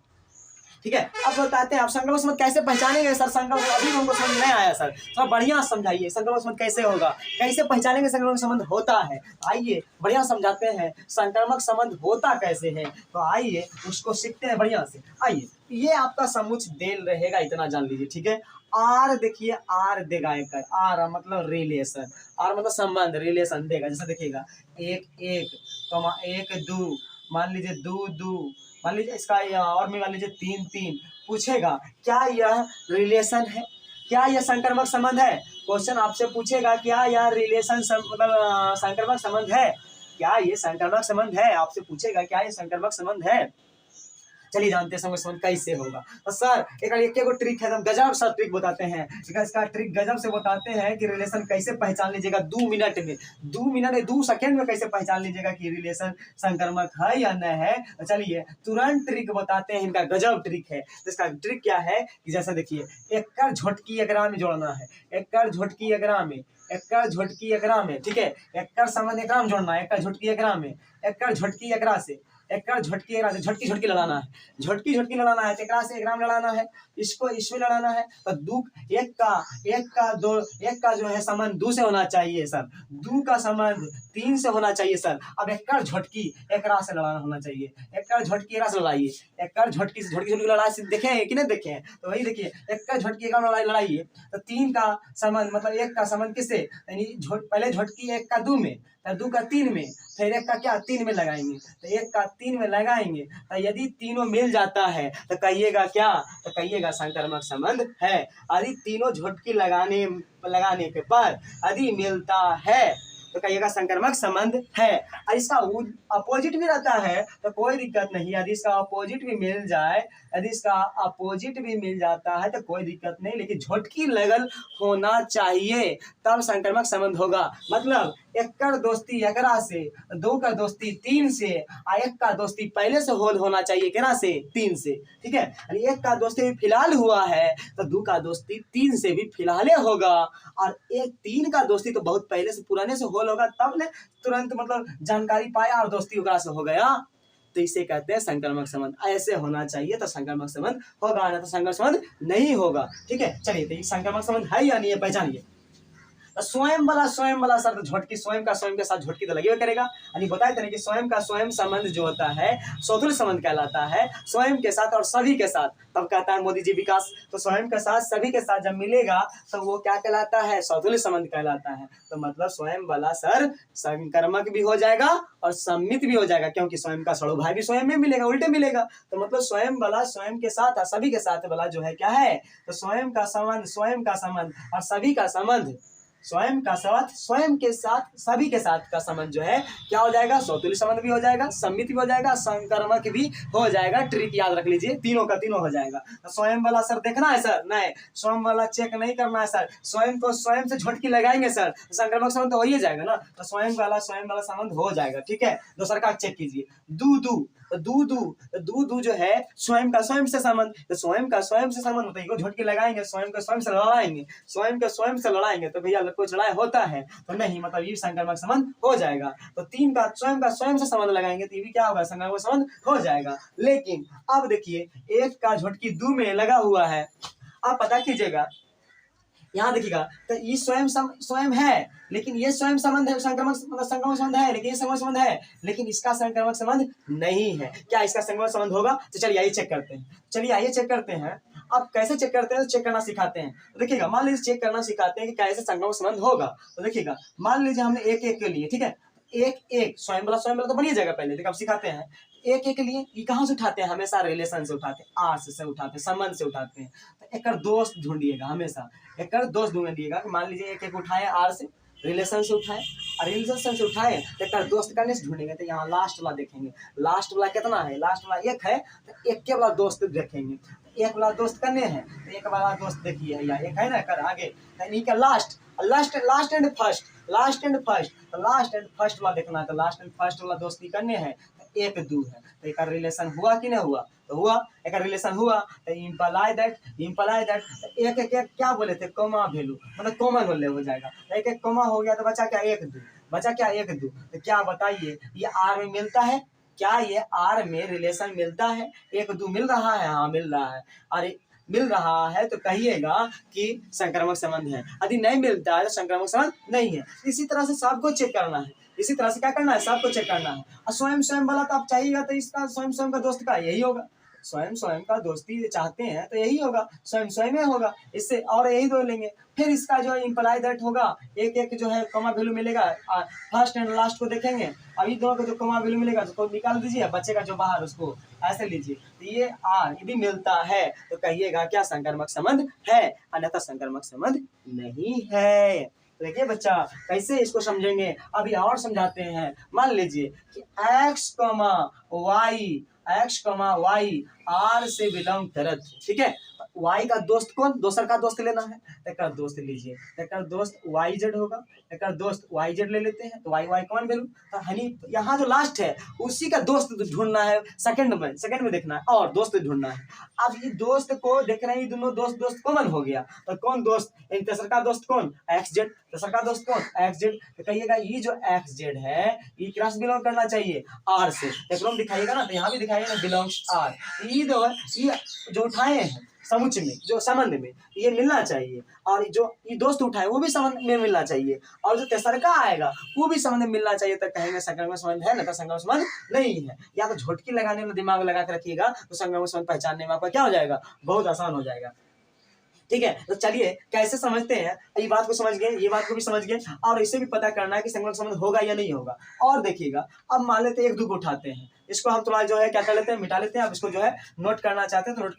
ठीक है। अब बताते हैं आप संक्रामक संबंध कैसे पहचानेंगे। सर संक्रामक अभी हमको समझ नहीं आया सर, थोड़ा बढ़िया समझाइए संक्रामक संबंध कैसे होगा, कैसे पहचानेंगे संक्रामक संबंध होता है। आइए बढ़िया समझाते हैं संक्रामक संबंध होता कैसे है, तो आइए उसको सीखते हैं बढ़िया से। आइए ये आपका समुच देल रहेगा, इतना जान लीजिए, ठीक है। आर देखिए, आर देगा एक, आर मतलब रिलेशन, आर मतलब संबंध, रिलेशन देगा। जैसे देखिएगा एक दो, मान लीजिए दो, मान लीजिए इसका और में मान लीजिए 3 पूछेगा क्या यह रिलेशन है, क्या यह संक्रामक संबंध है। क्वेश्चन आपसे पूछेगा क्या यह रिलेशन मतलब संक्रामक संबंध है, क्या ये संक्रामक संबंध है, आपसे पूछेगा क्या ये संक्रामक संबंध है। चलिए जानते हैं संक्रामक संबंध कैसे होगा। तो सर एक ट्रिक है, गजब सा ट्रिक बताते हैं, इसका ट्रिक गजब से बताते हैं कि रिलेशन कैसे पहचान लीजिएगा 2 सेकंड में कैसे पहचान लीजिएगा कि रिलेशन संक्रामक है या नहीं है। तो चलिए तुरंत ट्रिक बताते हैं, इनका गजब ट्रिक है। तो इसका ट्रिक क्या है कि जैसा देखिए, एकड़ झोटकी एकरा में जोड़ना है, एकड़ झोटकी एकरा में, एकड़ झोटकी एकरा में, ठीक है, एकड़ संबंध एकरा में जोड़ना है, एकड़ झोटकी एकरा में, एकड़ झोटकी एकरा से, एकड़ झटकी एकरा से, झटकी झटकी लड़ाना है, झटकी झटकी लड़ाना है, एकरा से एकरा में लड़ाना है, इसको इसमें लड़ाना है। तो दू एक का जो है संबंध 2 से होना चाहिए सर, 2 का संबंध 3 से होना चाहिए सर। अब एकड़ झटकी एकरा से लड़ाना होना चाहिए, एकड़ झटकी एकरा से लड़ाइए, एकड़ झटकी से झटकी झटकी लड़ाई देखे हैं कि नहीं देखे हैं, तो वही देखिए एकड़ झटकी एकरा में लड़ाइए। तो 3 का संबंध मतलब 1 का संबंध किससे, यानी पहले झटकी 1 का 2 में, 2 का 3 में, फिर 1 का क्या 3 में लगाएंगे, तो 1 का 3 में लगाएंगे। तो यदि तीनों मिल जाता है तो कहिएगा क्या, तो कहिएगा संक्रामक संबंध है। यदि तीनों झटकी लगाने के बाद यदि मिलता है तो कहिएगा संक्रामक संबंध है। और इसका अपोजिट भी रहता है तो कोई दिक्कत नहीं, यदि इसका अपोजिट भी मिल जाए, यदि इसका अपोजिट भी मिल जाता है तो कोई दिक्कत नहीं, लेकिन झटकी लगल होना चाहिए तब संक्रामक संबंध होगा। मतलब 1 का दोस्ती एकरा से, 2 का दोस्ती 3 से, 1 का दोस्ती पहले से होना चाहिए केरा से, 3 से, ठीक है। 1 का दोस्ती फिलहाल हुआ है तो 2 का दोस्ती 3 से भी फिलहाल होगा, और 3 का दोस्ती तो बहुत पहले से पुराने से होगा, तब ने तुरंत मतलब जानकारी पाया और दोस्ती ओकरा से हो गया, तो इसे कहते हैं संक्रामक संबंध। ऐसे होना चाहिए तो संक्रामक संबंध होगा, ना तो संक्रामक संबंध नहीं होगा, ठीक है। चलिए तो ये संक्रामक संबंध है या नहीं है पहचानिए। स्वयं वाला सर, तो झटकी स्वयं के साथ झटकी तो लगे करेगा। यानी बताए थे कि स्वयं का स्वयं संबंध जो होता है सौतुल्य संबंध कहलाता है, स्वयं के साथ और सभी के साथ, तब कहता है मोदी जी विकास। तो स्वयं के साथ सभी के साथ जब मिलेगा तो वो क्या कहलाता है, सौतुल्य संबंध कहलाता है। तो मतलब स्वयं वाला सर संक्रामक भी हो जाएगा और सम्मित भी हो जाएगा, क्योंकि स्वयं का सड़ो भाई भी स्वयं में मिलेगा, उल्टे मिलेगा। तो मतलब स्वयं वाला स्वयं के साथ और सभी के साथ वाला जो है क्या है, तो स्वयं का संबंध और सभी का संबंध, स्वयं का साथ स्वयं के साथ सभी के साथ का संबंध जो है क्या हो जाएगा, सौतुल्य संबंध भी हो जाएगा, सम्मित भी हो जाएगा, संक्रामक भी हो जाएगा। ट्रिक याद रख लीजिए, तीनों का तीनों हो जाएगा। तो स्वयं वाला सर देखना है सर, नहीं स्वयं वाला चेक नहीं करना है सर, स्वयं को स्वयं से झटकी लगाएंगे सर, संक्रामक संबंध तो हो ही जाएगा ना। तो स्वयं वाला संबंध हो जाएगा, ठीक है। दूसरा का चेक कीजिए, दू जो है स्वयं का स्वयं से संबंध, तो स्वयं का स्वयं से संबंध बताइए, झटकी लगाएंगे, स्वयं को स्वयं से लड़ाएंगे, तो भैया कुछ लड़ाई होता है तो नहीं, मतलब ये संक्रामक संबंध हो जाएगा। तो 3 का स्वयं से संबंध लगाएंगे तो ये भी क्या होगा, संक्रामक संबंध हो जाएगा। लेकिन अब देखिए 1 का झटकी 2 में लगा हुआ है, आप पता कीजिएगा, यहाँ देखिएगा तो ये स्वयं है, लेकिन ये स्वयं संबंध है, संक्रामक संबंध है, लेकिन ये संक्रामक संबंध है, लेकिन इसका संक्रामक संबंध नहीं है। क्या इसका संक्रामक संबंध होगा, तो चलिए आइए चेक करते हैं। अब कैसे चेक करते हैं, तो चेक करना सिखाते हैं। तो देखिएगा, मान लीजिए चेक करना सिखाते हैं कि कैसे संक्रामक संबंध होगा। तो देखिएगा, मान लीजिए हमने एक के लिए, ठीक है, एक स्वयं वाला तो बनिए जाएगा पहले, देखिए अब सिखाते हैं। एक के लिए ये कहाँ से उठाते हैं, हमेशा रिलेशन से उठाते हैं, आर्स से उठाते हैं, संबंध से उठाते हैं। तो एक दोस्त ढूंढिएगा, हमेशा एक दोस्त ढूंढिएगा। मान लीजिए एक उठाए आर से, रिलेशन से उठाए, और रिलेशन से उठाए तो एक दोस्त करने से ढूंढेंगे। तो यहाँ लास्ट वाला देखेंगे, लास्ट वाला कितना है, लास्ट वाला 1 है, तो 1 के वाला दोस्त देखेंगे, 1 वाला दोस्त करने हैं तो 1 वाला दोस्त देखिए, या 1 है ना, कर आगे लास्ट एंड फर्स्ट वाला देखना है। तो लास्ट एंड फर्स्ट वाला दोस्ती करने हैं तो 1 2 है, तो एक रिलेशन हुआ कि नहीं हुआ, तो हुआ, एक रिलेशन हुआ। तो इम्प्लाई दैट एक क्या बोले थे, कॉमा वैल्यू, मतलब कॉमन वैल्यू हो जाएगा। एक कॉमा हो गया तो बचा क्या 1 2, तो क्या बताइए ये आर में मिलता है, क्या ये आर में रिलेशन मिलता है, 1 2 मिल रहा है, हाँ मिल रहा है। अरे मिल रहा है तो कहिएगा कि संक्रामक संबंध है, यदि नहीं मिलता है तो संक्रामक संबंध नहीं है। इसी तरह से सबको चेक करना है, इसी तरह से क्या करना है, सबको चेक करना है। और स्वयं वाला तो आप चाहिएगा, तो इसका स्वयं का दोस्त का यही होगा, स्वयं का दोस्ती चाहते हैं तो यही होगा, स्वयं में होगा, इससे और यही दो लेंगे। फिर इसका जो है इम्प्लाई दैट होगा, एक जो है कॉमा वैल्यू मिलेगा, फर्स्ट एंड लास्ट को देखेंगे, अभी दोनों को जो कॉमा वैल्यू मिलेगा उसको निकाल दीजिए, बचेगा जो बाहर उसको ऐसे लीजिए। तो ये आर यदि मिलता है तो कहिएगा क्या संक्रामक संबंध है, अन्यथा संक्रामक संबंध नहीं है। देखिए बच्चा कैसे इसको समझेंगे, अभी और समझाते हैं। मान लीजिए कि एक्स कमा वाई आर से बिलोंग करत, ठीक है। वाई का दोस्त कौन, दोसर का दोस्त लेना है, एक दोस्त लीजिए, एक दोस्त वाई जेड होगा, एक दोस्त वाई जेड ले लेते हैं, तो वाई वाई कौन वैल्यू, तो हनी यहाँ जो लास्ट है उसी का दोस्त ढूंढना है, सेकंड में देखना है और दोस्त ढूंढना है। अब ये दोस्त को देख रहे हैं, दोनों दोस्त दोस्त कॉमन हो गया, तो कौन दोस्त, तेसर का दोस्त कौन, एक्स जेड, तेसर का दोस्त कौन, एक्स जेड। तो कहिएगा ये जो एक्स जेड है ये क्रॉस बिलोंग करना चाहिए आर से, एक दिखाइएगा ना, तो यहाँ भी दिखाइएगा ना बिलोंग्स आर। ये जो उठाए हैं समुच्चय में, जो संबंध में ये मिलना चाहिए, और जो ये दोस्त उठाए वो भी संबंध में मिलना चाहिए, और जो तेसर का आएगा वो भी संबंध में मिलना चाहिए। तो कहेंगे संक्रमण संबंध है, ना तो संक्रमण संबंध नहीं है। या तो झोटकी लगाने में दिमाग लगा के रखिएगा, तो संक्रमण संबंध पहचानने में आपका क्या हो जाएगा, बहुत आसान हो जाएगा। ठीक है, तो चलिए कैसे समझते हैं, ये बात को समझ गए, ये बात को भी समझ गए, और इसे भी पता करना है कि संक्रमण संबंध होगा या नहीं होगा। और देखिएगा, अब मान लेते हैं एक दो को उठाते हैं, इसको हम थोड़ा जो है क्या कर लेते हैं, मिटा लेते हैं। अब इसको जो है नोट करना चाहते हैं तो नोट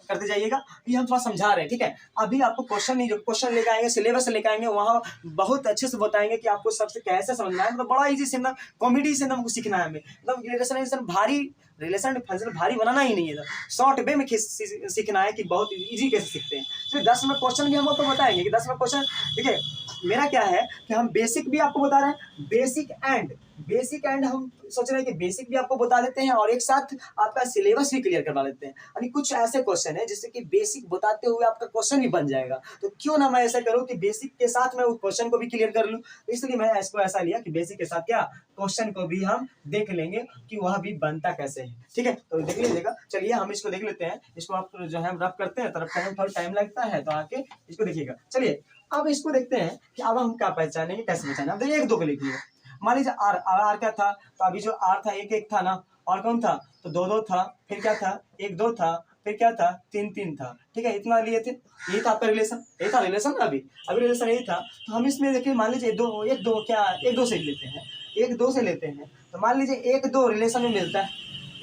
करते जाइएगा, ये हम थोड़ा समझा रहे हैं, ठीक है। अभी आपको क्वेश्चन नहीं, जो क्वेश्चन लेकर आएंगे सिलेबस से लेकर आएंगे, वहाँ बहुत अच्छे से बताएंगे कि आपको सबसे कैसे समझना है। मतलब बड़ा इजी से ना, कॉमेडी से ना हमको सीखना है, हमें मतलब भारी रिलेशन फंक्शन भारी बनाना ही नहीं है, शॉर्ट वे में सीखना है कि बहुत इजी कैसे सीखते हैं। तो 10 नंबर क्वेश्चन भी हम आपको बताएंगे कि 10 नंबर क्वेश्चन, ठीक है। मेरा क्या है कि हम बेसिक भी आपको बता रहे हैं, बेसिक एंड हम सोच रहे हैं कि बेसिक भी आपको बता देते हैं और एक साथ आपका सिलेबस भी क्लियर करवा देते हैं। यानी कुछ ऐसे क्वेश्चन है जिससे कि बेसिक बताते हुए आपका क्वेश्चन भी बन जाएगा, तो क्यों ना मैं ऐसा करूं कि बेसिक के साथ मैं उस क्वेश्चन को भी क्लियर कर लूं। तो इसलिए मैं इसको ऐसा लिया कि बेसिक के साथ क्या क्वेश्चन को भी हम देख लेंगे कि वह भी बनता कैसे है, ठीक है। तो देख लीजिएगा, चलिए हम इसको देख लेते हैं। इसको आप जो है रफ करते हैं, तरफ करने में थोड़ा टाइम लगता है, तो आके इसको देखिएगा। चलिए अब इसको देखते हैं कि अब हम क्या पहचानेंगे, कैसे पहचाने। अब देखिए एक दो को लिखिए, मान लीजिए आर आर क्या था, तो अभी जो आर था एक एक था ना, और कौन था, तो दो दो था, फिर क्या था, एक दो था, फिर क्या था, तीन तीन था, ठीक है। इतना लिए थे, यही था आपका रिलेशन, यही था रिलेशन अभी रिलेशन यही था। तो हम इसमें देखिए, मान लीजिए एक दो क्या, एक दो से लेते हैं, एक दो से लेते हैं, तो मान लीजिए एक दो रिलेशन में मिलता है,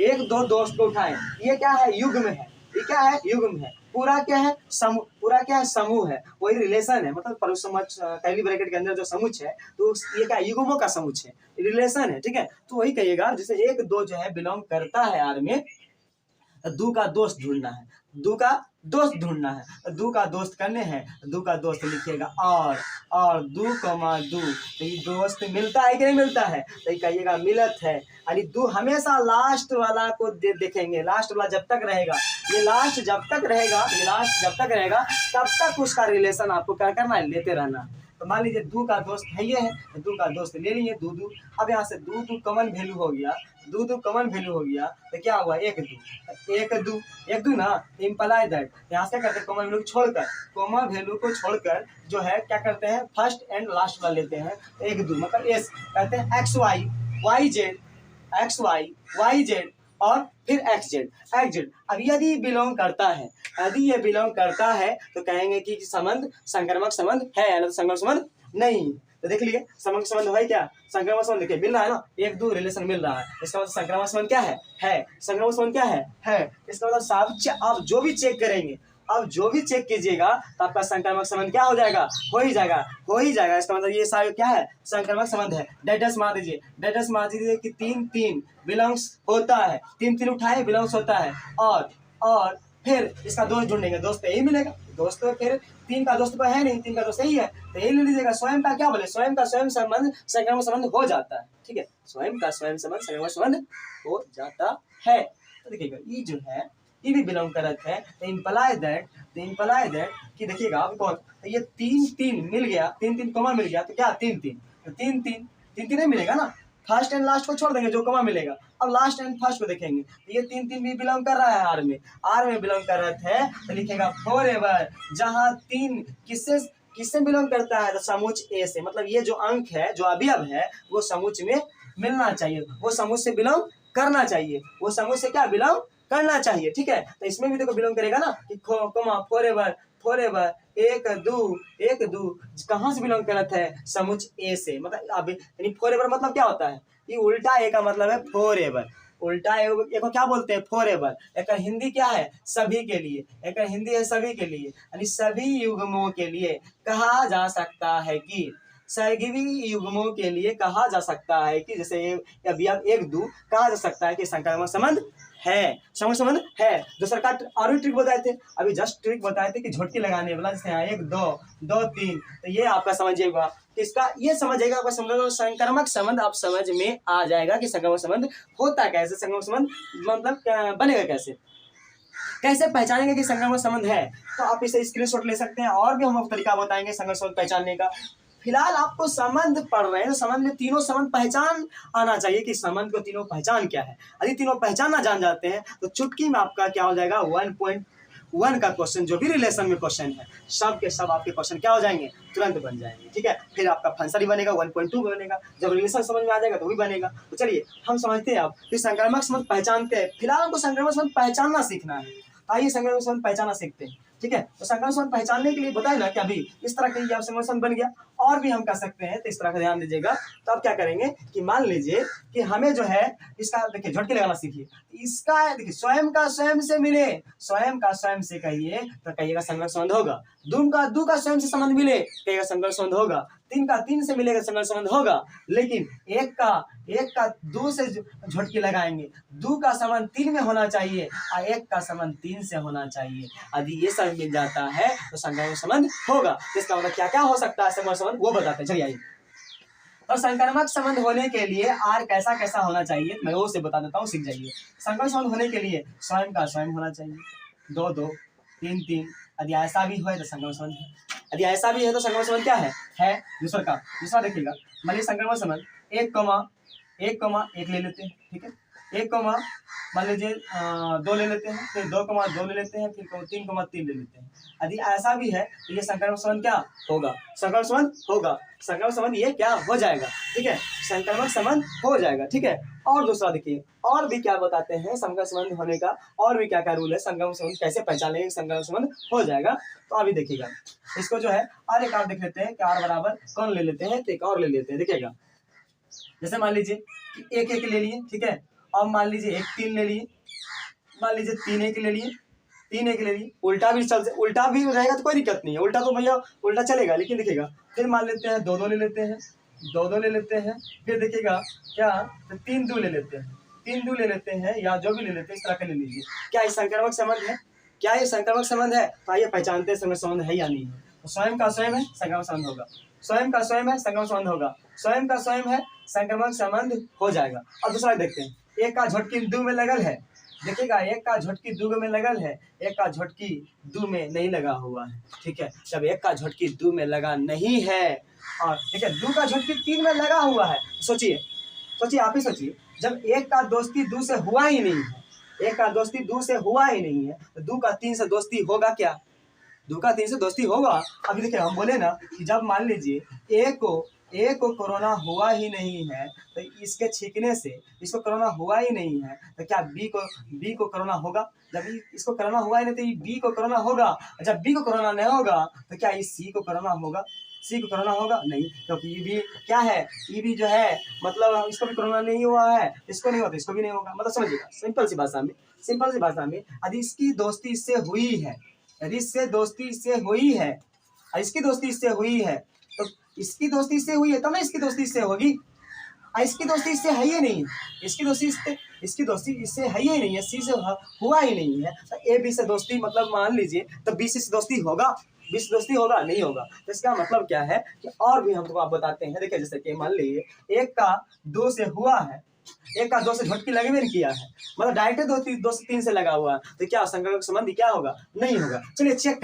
एक दो दोस्त को उठाएं, ये क्या है, युग्म है, ये क्या है, युग्म है। पूरा क्या है, समूह, पूरा क्या है, समूह है, वही रिलेशन है, मतलब परोसमुच्च कर्ली ब्रैकेट के अंदर जो समुच्च है, तो ये क्या युग्मों का समुच्च है, रिलेशन है, ठीक है। तो वही कहिएगा, जैसे एक दो जो है बिलोंग करता है आर में, दू का दोस्त ढूंढना है, दू का दोस्त ढूंढना है, दू का दोस्त करने हैं, दू का दोस्त लिखिएगा और दू कमा दू, तो ये दोस्त मिलता है कि नहीं मिलता है, तो ये कहिएगा मिलत है। यानी दू हमेशा लास्ट वाला को देखेंगे, लास्ट वाला जब तक रहेगा, ये लास्ट जब तक रहेगा, ये लास्ट जब तक रहेगा तब तक उसका रिलेशन आपको क्या करना है, लेते रहना। तो मान लीजिए दू का दोस्त है ये है, तो दू का दोस्त ले लिए, दू दू। अब यहाँ से दू दू कॉमन वैल्यू हो गया, दू दू कॉमन वैल्यू हो गया, तो क्या हुआ, एक दू ना, इम्प्लाई दैट यहाँ से करते हैं कॉमन वैल्यू छोड़कर, कॉमन वैल्यू को छोड़कर जो है क्या करते हैं, फर्स्ट एंड लास्ट वाला लेते हैं, एक दू मतलब एस कहते हैं, X Y Y Z, X Y Y Z और फिर एक्स जेड। अब यदि बिलोंग करता है, यदि ये बिलोंग करता है तो कहेंगे कि संबंध संक्रमक संबंध है, या तो संक्रमक संबंध नहीं। तो देख लीजिए संक्रमक संबंध है क्या, संक्रमक संबंध देखिए मिल रहा है ना, एक दो रिलेशन मिल रहा है, इसका मतलब संक्रमक संबंध क्या है, संक्रमक संबंध क्या है। इसका मतलब साहब आप जो भी चेक करेंगे, अब जो भी चेक कीजिएगा तो आपका संक्रामक संबंध क्या हो जाएगा, हो ही जाएगा। इसका मतलब ये सारे क्या है, संक्रामक संबंध है। डेटस मान दीजिए कि तीन तीन बिलोंग्स होता है, तीन तीन उठाए बिलोंग्स होता है, और फिर इसका दोस्त ढूंढेंगे, दोस्त तो यही मिलेगा, दोस्त तो फिर तीन का दोस्त तो है नहीं, तीन का दोस्त यही है, तो यही ले लीजिएगा। स्वयं का क्या बोले, स्वयं का स्वयं संबंध संक्रामक संबंध हो जाता है, ठीक है, स्वयं का स्वयं संबंध संक्रामक संबंध हो जाता है। तो देखिएगा ये जो है ये भी बिलोंग करता है, तो इम्प्लाई दैट कि देखिएगा अब कौन, तो ये तीन तीन मिल गया, तीन तीन कॉमा मिल गया, तो क्या तीन तीन, तो तीन तीन नहीं मिलेगा ना, फर्स्ट एंड लास्ट को छोड़ देंगे, जो कॉमा मिलेगा। अब लास्ट एंड फर्स्ट को देखेंगे, तो ये तीन तीन भी बिलोंग कर रहा है आर में बिलोंग कर रहा है, तो लिखेगा फॉरएवर, जहां तीन किससे बिलोंग करता है, तो समुच्च ए से, मतलब ये जो अंक है, जो अवयव है, वो समुच्च में मिलना चाहिए, वो समुच्च से बिलोंग करना चाहिए, वो समुच्च से क्या बिलोंग करना चाहिए, ठीक है। तो इसमें भी देखो बिलोंग करेगा ना कि कॉमा फॉरएवर एक दू कहाँ से बिलोंग करता है, समुच्च ए से, मतलब अब यानी फॉरएवर मतलब क्या होता है, ये उल्टा ए का मतलब है फॉरएवर, उल्टा ए को क्या बोलते हैं, फॉरएवर। एक हिंदी क्या है, सभी के लिए, एक हिंदी है सभी के लिए, यानी सभी युग्मों के लिए कहा जा सकता है कि सहजीवी युग्मों के लिए कहा जा सकता है कि जैसे अभी आप एक दो कहा जा सकता है कि संक्रामक संबंध है, संक्रामक संबंध है। जो सरकार और भी ट्रिक बताए थे, अभी जस्ट ट्रिक बताए थे कि झटकी लगाने वाला, जैसे यहाँ 1 2 2 3, तो ये आपका समझिएगा, इसका ये समझेगा आपका समझ, संक्रामक संबंध आप समझ में आ जाएगा कि संक्रामक संबंध होता कैसे, संक्रामक संबंध मतलब बनेगा कैसे, कैसे पहचानेंगे कि संक्रामक संबंध है। तो आप इसे स्क्रीनशॉट ले सकते हैं, और भी हम आपको तरीका बताएंगे संक्रामक संबंध पहचानने का। फिलहाल आपको संबंध पढ़ रहे हैं तो संबंध में तीनों संबंध पहचान आना चाहिए कि संबंध को तीनों पहचान क्या है। यदि तीनों पहचानना जान जाते हैं तो चुटकी में आपका क्या हो जाएगा, 1.1 का क्वेश्चन जो भी रिलेशन में क्वेश्चन है, सब के सब आपके क्वेश्चन क्या हो जाएंगे, तुरंत बन जाएंगे। ठीक है, फिर आपका फंक्शन ही बनेगा, 1.2 बनेगा, जब रिलेशन समझ में आ जाएगा तो भी बनेगा। तो चलिए हम समझते हैं आप कि संक्रामक संबंध पहचानते हैं। फिलहाल हमको संक्रामक संबंध पहचानना सीखना है। आइए संक्रामक संबंध पहचानना सीखते हैं। ठीक है, तो संक्रामक संबंध पहचानने के लिए बताए ना कि अभी इस तरह के संक्रामक संबंध बन गया, और भी हम कर सकते हैं, तो इस तरह का ध्यान दीजिएगा। तो आप क्या करेंगे कि मान लीजिए कि हमें जो है इसका, देखिए झटके लगाना सीखिए, इसका देखिए स्वयं का स्वयं से मिले, स्वयं का स्वयं से कहिए तो कहिएगा संक्रामक संबंध होगा। दू का स्वयं से संबंध मिले कहिएगा संक्रामक संबंध होगा। 3 का 3 से मिलेगा संक्रामक संबंध होगा। लेकिन 1 का 2 से झटकी लगाएंगे, 2 का संबंध 3 में होना चाहिए और 1 का संबंध 3 से होना चाहिए। यदि ये सब मिल जाता है तो संक्रामक संबंध होगा। इसका मतलब क्या क्या हो सकता है संक्रामक संबंध, वो बताते हैं। चलिए आइए, और संक्रामक संबंध होने के लिए आर कैसा कैसा होना चाहिए मैं वो से बता देता हूँ, सीख जाइए। संक्रामक संबंध होने के लिए स्वयं का स्वयं होना चाहिए, 2 2 3 3। यदि ऐसा भी हो तो संक्रामक संबंध है, यदि ऐसा भी है तो संक्रामक संबंध क्या है दूसरा देखिएगा। मान लीजिए संक्रामक संबंध 1 ले लेते हैं। ठीक है, 1 मान लीजिए 2 ले लेते हैं, फिर 2 ले लेते हैं, फिर 3 ले लेते हैं। यदि ऐसा भी है तो ये संक्रामक संबंध क्या होगा, संक्रामक संबंध होगा। संक्रामक संबंध ये क्या हो जाएगा, ठीक है, संक्रामक संबंध हो जाएगा। ठीक है, और दूसरा देखिए, और भी क्या बताते हैं संक्रामक संबंध होने का, और भी क्या क्या रूल है, संक्रामक संबंध कैसे पहचान लेंगे संक्रामक संबंध हो जाएगा। तो अभी देखिएगा, इसको जो है और एक और देख लेते हैं कि R बराबर कौन ले लेते हैं, तो एक और ले लेते हैं। देखिएगा, जैसे मान लीजिए 1 1 ले लिए, ठीक है, अब मान लीजिए 1 3 ले लिए, मान लीजिए 3 1 ले लिए, 3 1 ले लिए। उल्टा भी रहेगा तो कोई दिक्कत नहीं है, उल्टा तो भैया उल्टा चलेगा। लेकिन देखिएगा, फिर मान लेते हैं 2 2 ले लेते हैं, 2 2 ले लेते हैं, फिर देखिएगा क्या, तो 3 2 ले लेते हैं, 3 2 ले लेते हैं, या जो भी ले लेते हैं इस तरह के ले लीजिए। क्या ये संक्रामक संबंध है, क्या ये संक्रामक संबंध है? तो आइए पहचानते हैं संक्रामक संबंध है या नहीं है। तो स्वयं का स्वयं है संक्रामक संबंध होगा, स्वयं का स्वयं है संक्रामक संबंध होगा, स्वयं का स्वयं है संक्रामक संबंध हो जाएगा। और दूसरा देखते हैं, 1 का झटकी 2 में लगल है, देखिएगा 1 का झटकी 2 में लगल है, 1 का झटकी 2 में नहीं लगा हुआ है। ठीक है, जब 1 का झटकी 2 में लगा नहीं है और ठीक है 2 का झटकी 3 में लगा हुआ है, सोचिए आप ही सोचिए, जब 1 का दोस्ती 2 से हुआ ही नहीं है, 1 का दोस्ती 2 से हुआ ही नहीं है, तो 2 का 3 से दोस्ती होगा क्या, 2 का 3 से दोस्ती होगा। अभी देखिए हम बोले ना कि जब मान लीजिए एक को कोरोना हुआ ही नहीं है, तो इसके छींकने से इसको कोरोना हुआ ही नहीं है, तो क्या बी को कोरोना होगा? जब इसको कोरोना हुआ ही नहीं तो बी को कोरोना होगा, जब बी को कोरोना नहीं होगा तो क्या इस सी को कोरोना होगा? सी को कोरोना होगा नहीं, क्योंकि ये भी क्या है, ये भी जो है मतलब इसको भी कोरोना नहीं हुआ है, इसको नहीं होता, इसको भी नहीं होगा। मतलब समझिएगा, सिंपल सी भाषा में यदि इसकी दोस्ती इससे हुई है, यदि इससे दोस्ती इससे हुई है, इसकी दोस्ती इससे हुई है, तो इसकी दोस्ती इससे हुई है तो ना इसकी दोस्ती इससे होगी, इसकी दोस्ती इससे है ही नहीं, इसकी दोस्ती इससे है ही नहीं है, सी से हुआ ही नहीं है, तो ए बी से दोस्ती मतलब मान लीजिए तो बी से दोस्ती होगा, बी से दोस्ती होगा नहीं होगा। तो इसका मतलब क्या है कि और भी हम तुमको आप बताते हैं। देखिए जैसे कि मान लीजिए 1 का 2 से हुआ है, 1 का 2 से झटकी लगे नहीं किया है, मतलब डायरेक्ट 2 से 3 से लगा हुआ है, तो क्या संक्रामक संबंध क्या होगा? नहीं होगा। चलिए चेक